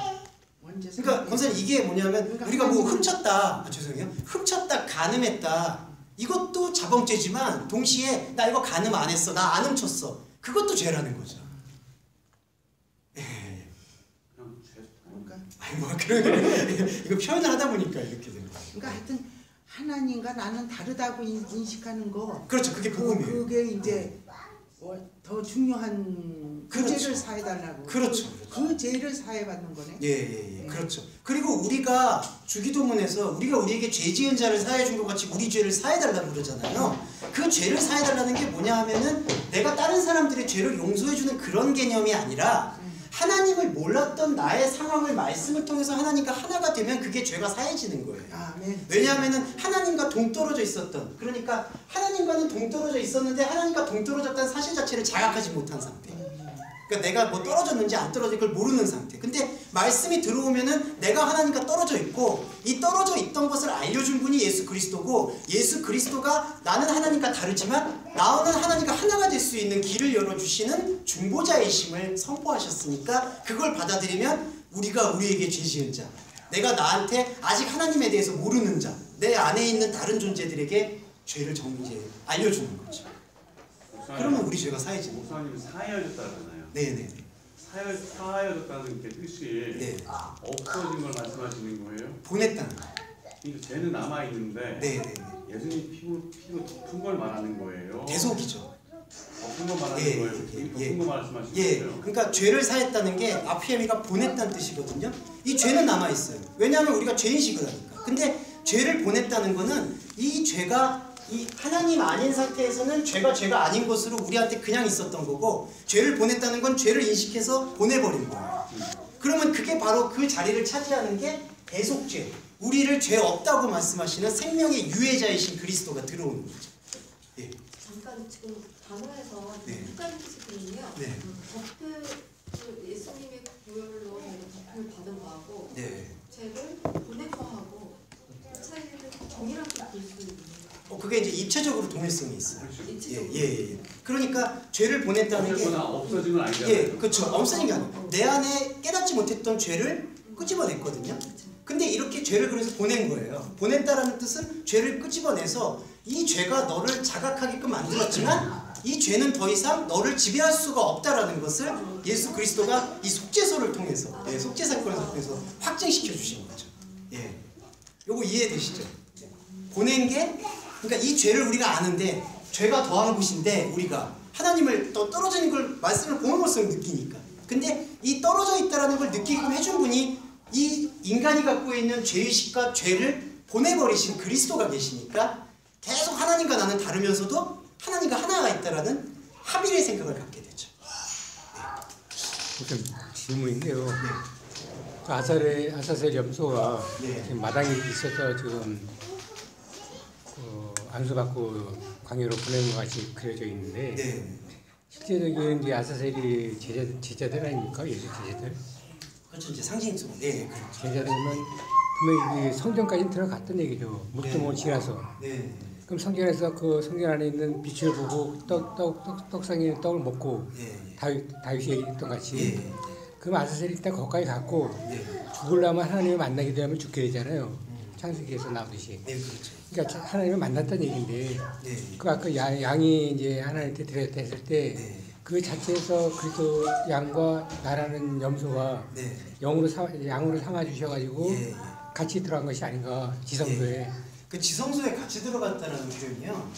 A: 그러니까 권사님 이게 뭐냐면 우리가 뭐 훔쳤다, 죄송해요, 훔쳤다, 간음했다, 이것도 자범죄지만 동시에 나 이거 간음 안 했어, 나 안 훔쳤어, 그것도 죄라는 거죠.
H: 그러니까
A: 아니 뭐 그런 이거 표현을 하다 보니까 이렇게 되는 거예요.
H: 그러니까 하여튼 하나님과 나는 다르다고 인식하는 거.
A: 그렇죠. 그게 복음이에요.
H: 그게 이제 더 중요한 그 죄를 사해달라고.
A: 그렇죠.
H: 그 죄를 사해받는 거네.
A: 예. 그렇죠. 그리고 우리가 주기도문에서 우리가 우리에게 죄 지은 자를 사해준 것 같이 우리 죄를 사해달라고 그러잖아요. 그 죄를 사해달라는 게 뭐냐 하면은 내가 다른 사람들의 죄를 용서해주는 그런 개념이 아니라 하나님을 몰랐던 나의 상황을 말씀을 통해서 하나님과 하나가 되면 그게 죄가 사해지는 거예요.
H: 아멘.
A: 왜냐하면은 하나님과 동떨어져 있었던, 그러니까 하나님과는 동떨어져 있었는데 하나님과 동떨어졌다는 사실 자체를 자각하지 못한 상태. 그러니까 내가 뭐 떨어졌는지 안 떨어진 걸 모르는 상태. 근데 말씀이 들어오면은 내가 하나님과 떨어져 있고 이 떨어져 있던 것을 알려준 분이 예수 그리스도고, 예수 그리스도가 나는 하나님과 다르지만 나는 하나님과 하나가 될 수 있는 길을 열어주시는 중보자이심을 선포하셨으니까 그걸 받아들이면 우리가 우리에게 죄 지은 자, 내가 나한테 아직 하나님에 대해서 모르는 자, 내 안에 있는 다른 존재들에게 죄를 알려주는 거죠. 그러면 우리 죄가 사해지는 거예요.
E: 목사님이 사해졌다잖아요.
A: 네네.
E: 사해졌다는 게 뜻이
A: 네.
E: 없어진 걸 말씀하시는 거예요?
A: 보냈다는 거예요.
E: 그러니까 죄는 남아 있는데
A: 네네.
E: 예수님 피로 덮은 걸 말하는 거예요.
A: 대속이죠.
E: 덮은 걸 말하는
A: 예,
E: 거예요. 덮은 거 말씀하시는
A: 예.
E: 거예요.
A: 그러니까 죄를 사했다는 게 아피에미가 보냈다는 뜻이거든요. 이 죄는 남아 있어요. 왜냐하면 우리가 죄인식을 하니까. 근데 죄를 보냈다는 거는 이 죄가 이 하나님 아닌 상태에서는 죄가 아닌 것으로 우리한테 그냥 있었던 거고, 죄를 보냈다는 건 죄를 인식해서 보내버린 거예요. 그러면 그게 바로 그 자리를 차지하는 게 대속죄, 우리를 죄 없다고 말씀하시는 생명의 유해자이신 그리스도가 들어오는 거죠. 예.
F: 잠깐 지금 단어에서
A: 네.
F: 헷갈린 뜻이 있거든요.
A: 네.
F: 덮을 예수님의 보혈로 덮을 받은 거하고
A: 네.
F: 죄를 보낸 거하고 차이를 동일하게 볼 수 있는 거예요.
A: 그게 이제 입체적으로 동일성이 있어요.
F: 입체적으로.
A: 예. 그러니까 죄를 보냈다는 게
E: 없어진 건 아니잖아요.
A: 예, 그렇죠. 없어진 게 아니에요. 내 안에 깨닫지 못했던 죄를 끄집어냈거든요. 근데 이렇게 죄를 그래서 보낸 거예요. 보냈다라는 뜻은 죄를 끄집어내서 이 죄가 너를 자각하게끔 만들었지만 이 죄는 더 이상 너를 지배할 수가 없다라는 것을 예수 그리스도가 이 속죄소를 통해서, 속죄 사건을 통해서 확증시켜 주신 거죠. 예, 요거 이해되시죠? 보낸 게, 그러니까 이 죄를 우리가 아는데 죄가 더한 곳인데 우리가 하나님을 또 떨어지는 걸 말씀을 보험으로써 느끼니까. 근데 이 떨어져 있다라는 걸 느끼게끔 해준 분이 이 인간이 갖고 있는 죄의식과 죄를 보내버리신 그리스도가 계시니까 계속 하나님과 나는 다르면서도 하나님과 하나가 있다라는 합일의 생각을 갖게 되죠.
C: 무슨 질문인데요. 그 아사셀 염소가
A: 네.
C: 지금 마당에 있어서 지금 안수받고 광야로 보내는 것 같이 그려져 있는데
A: 네.
C: 실제적인 이제 아사셀이 제자들 아닙니까? 예수 제자들?
A: 그렇죠. 이제 상징적으로. 네, 그렇죠.
C: 제자들은 분명히 성전까지 들어갔던 얘기죠. 묵두멍을 지나서.
A: 네.
C: 그럼 성전에서 그 성전 안에 있는 빛을 보고 떡상에 있는 떡을 먹고
A: 네.
C: 다윗이 얘기했던 같이
A: 네.
C: 그럼 아사셀이 일단 거기까지 갔고
A: 네.
C: 죽으려면 하나님을 만나게 되면 죽게 되잖아요. 창세기에서 나오듯이.
A: 네, 그렇죠.
C: 그러니까 하나님을 만났다는 얘기인데
A: 네.
C: 그 아까 양이 이제 하나님한테 데려다 했을 때
A: 네.
C: 그 자체에서 그리스도 양과 나라는 염소가
A: 네.
C: 양으로 삼아 주셔가지고
A: 예, 예.
C: 같이 들어간 것이 아닌가 지성소에.
A: 그 지성소에 같이 들어갔다라는 표현이요.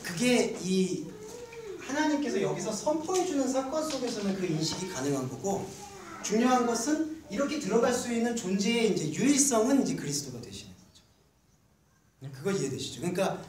A: 그게 이 하나님께서 여기서 선포해주는 사건 속에서는 그 인식이 가능한 거고, 중요한 것은 이렇게 들어갈 수 있는 존재의 이제 유일성은 이제 그리스도가 되시는 거죠. 그거 이해되시죠? 그러니까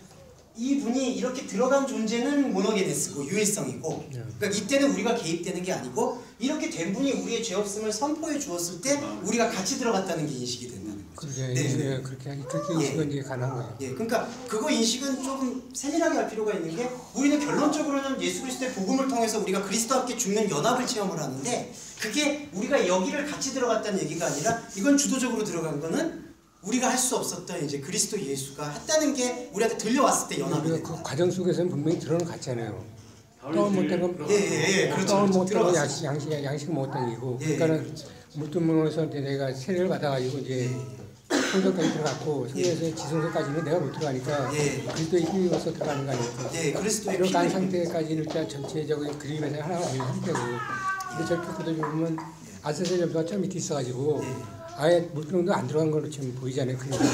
A: 이분이 이렇게 들어간 존재는 모노게네스고 유일성이고, 그러니까 이때는 우리가 개입되는 게 아니고 이렇게 된 분이 우리의 죄 없음을 선포해 주었을 때 우리가 같이 들어갔다는 게 인식이 된다는 거죠.
C: 그렇게
A: 네.
C: 그렇게 인식은 이제 가능한 거예요.
A: 예, 그러니까 그거 인식은 조금 세밀하게 할 필요가 있는 게, 우리는 결론적으로는 예수 그리스도의 복음을 통해서 우리가 그리스도와 함께 죽는 연합을 체험을 하는데, 그게 우리가 여기를 같이 들어갔다는 얘기가 아니라 이건 주도적으로 들어간 거는 우리가 할 수 없었던 이제 그리스도 예수가 했다는 게 우리한테 들려왔을 때 연합이
C: 그
A: 된다.
C: 과정 속에서는 분명히 들어갔잖아요. 떡을 못된 건
A: 예, 그렇죠.
C: 떡을 못된 건
A: 들어갔어요.
C: 양식을 못된 얘기고.
A: 예,
C: 그러니까는
A: 그렇죠.
C: 물두멍에서 이제 내가 세례를 받아가지고 이제 성전까지 들어갔고 성전에서 지성소까지는 내가 못 들어가니까
A: 예.
C: 그리스도의 힘으로서 들어가는 거 아닙니까?
A: 예, 그리스도의
C: 들어간
A: 피를
C: 상태까지는 일단 전체적인 그림에서 하나가 되는 상태고. 근데 저렇게 보면 아사셀 염소가 저 밑에 있어가지고 아예 물두멍도 안 들어간 걸로 지금 보이잖아요. 그림에서.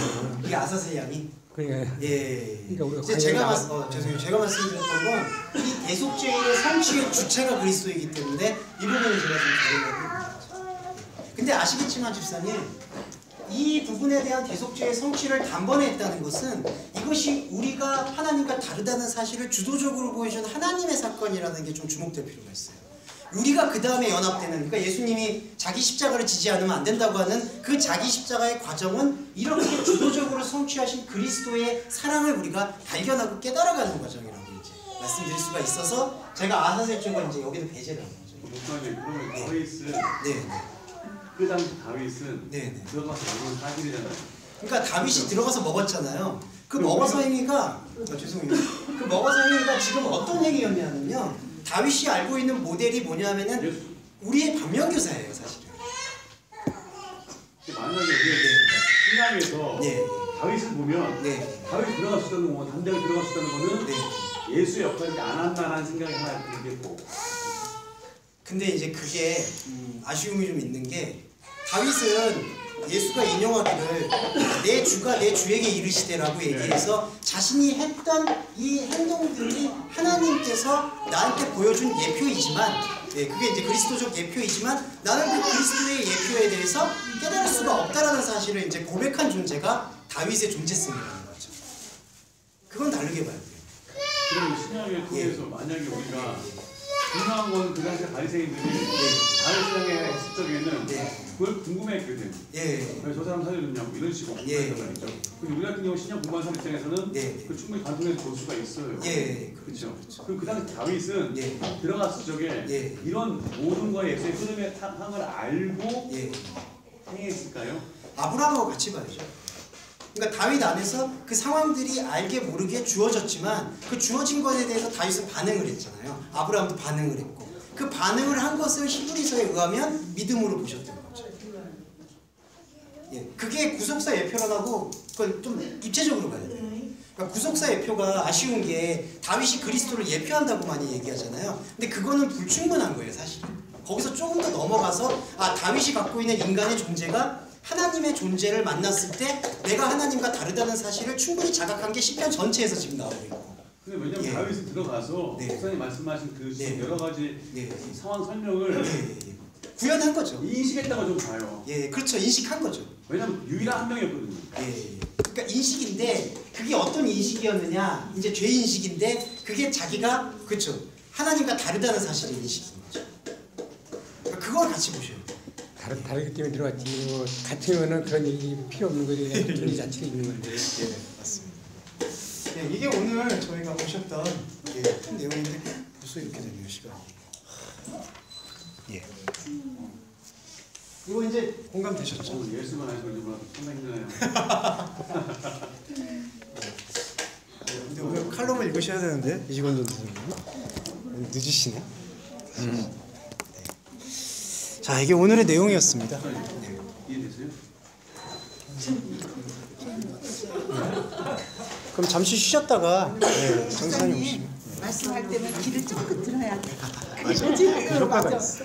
A: 이게 아사셀 양이.
C: 그러니까
A: 예.
C: 그러니까 우리가
A: 이제 죄송해요. 제가 말씀드렸던 건 이 대속죄의 성취의 주체가 그리스도이기 때문에 이 부분을 제가 좀 다루려고. 근데 아시겠지만 집사님, 이 부분에 대한 대속죄의 성취를 단번에 했다는 것은 이것이 우리가 하나님과 다르다는 사실을 주도적으로 보여준 하나님의 사건이라는 게 좀 주목될 필요가 있어요. 우리가 그 다음에 연합되는, 그러니까 예수님이 자기 십자가를 지지 않으면 안 된다고 하는 그 자기 십자가의 과정은 이렇게 주도적으로 성취하신 그리스도의 사랑을 우리가 발견하고 깨달아가는 과정이라고 이제 말씀드릴 수가 있어서, 제가 아사셀 쪽은 이제 여기는 배제를 한 거죠.
E: 목사님, 그러면 다윗은
A: 네.
E: 그 당시 다윗은
A: 네.
E: 들어가서 먹은 사실이잖아요.
A: 그러니까 다윗이 들어가서 먹었잖아요. 그 먹어서 행위가, 죄송해요. 그 먹어서 행위가 지금 어떤 얘기였냐면요, 다윗이 알고 있는 모델이 뭐냐면은 우리의 반면교사예요, 사실은.
E: 만약에 우리가 신앙에서
A: 네.
E: 다윗을 보면
A: 네.
E: 다윗이 들어갈 수 있다는 건, 담대하게 들어갈 수 있다는 거는
A: 네.
E: 예수의 역할이 안 한다는 생각이 하나 들겠고.
A: 근데 이제 그게 아쉬움이 좀 있는 게, 다윗은 예수가 인용하기를 내 주가 내 주에게 이르시되라고 얘기해서 자신이 했던 이 행동들이 하나님께서 나한테 보여준 예표이지만, 그게 이제 그리스도적 예표이지만 나는 그 그리스도의 예표에 대해서 깨달을 수가 없다라는 사실을 이제 고백한 존재가 다윗의 존재성이라는 거죠. 그건 다르게 봐야 돼요.
E: 그럼 신앙을 통해서 만약에 우리가 중요한 건 그 당시 바리새인들이 다윗을 했을 적에는 그걸 궁금해했거든. 왜 저 사람 살려줬냐고 이런 식으로 궁금했단 말이죠. 근데 우리 같은 경우 신앙 공부하는 사람 입장에서는 그 충분히 관통해서 볼 수가 있어요. 그렇죠. 그럼 그 당시 다윗은 들어갔을 적에 이런 모든 거에 예수의 흐름에 한 걸 알고 행했을까요?
A: 아브라함하고 같이 봐야죠. 그러니까 다윗 안에서 그 상황들이 알게 모르게 주어졌지만 그 주어진 것에 대해서 다윗은 반응을 했잖아요. 아브라함도 반응을 했고, 그 반응을 한 것을 히브리서에 의하면 믿음으로 보셨던 거죠. 그게 구속사 예표라고, 그걸 좀 입체적으로 봐야 돼요. 그러니까 구속사 예표가 아쉬운 게 다윗이 그리스도를 예표한다고 많이 얘기하잖아요. 근데 그거는 불충분한 거예요, 사실은. 거기서 조금 더 넘어가서 다윗이 갖고 있는 인간의 존재가 하나님의 존재를 만났을 때 내가 하나님과 다르다는 사실을 충분히 자각한 게 시편 전체에서 지금 나오고 있고.
E: 근데 왜냐면 다윗이 들어가서 목사님 말씀하신 그 여러 가지 상황 설명을
A: 구현한 거죠.
E: 인식했다고 좀 봐요.
A: 그렇죠. 인식한 거죠.
E: 왜냐면 유일한 한 명이었거든요.
A: 그러니까 인식인데 그게 어떤 인식이었느냐? 이제 죄 인식인데 그게 자기가, 그렇죠, 하나님과 다르다는 사실의 인식인 거죠. 그러니까 그걸 같이 보셔야 돼요.
C: 다르기 때문에 들어왔지. 뭐 같으면은 그런 얘기 필요 없는 거지. 그냥 논리 자체가 있는 건데.
A: 예, 맞습니다. 예, 이게 오늘 저희가 보셨던 큰 내용인데 벌써 이렇게 되네요, 시간이. 예. 이거 이제 공감되셨죠?
E: 예수만 하시고 정말 상당히 힘드네요.
A: 근데 오늘 칼럼을 읽으셔야 되는데 이직원 전도사님 늦으시네. 네. 자, 이게 오늘의 내용이었습니다. 네.
E: 이해됐어요?
A: 그럼 잠시 쉬셨다가 전도사님 오시면
H: 말씀할 때는 귀를 쫑긋 들어야 돼.
A: 맞아. 그 효과가 있어.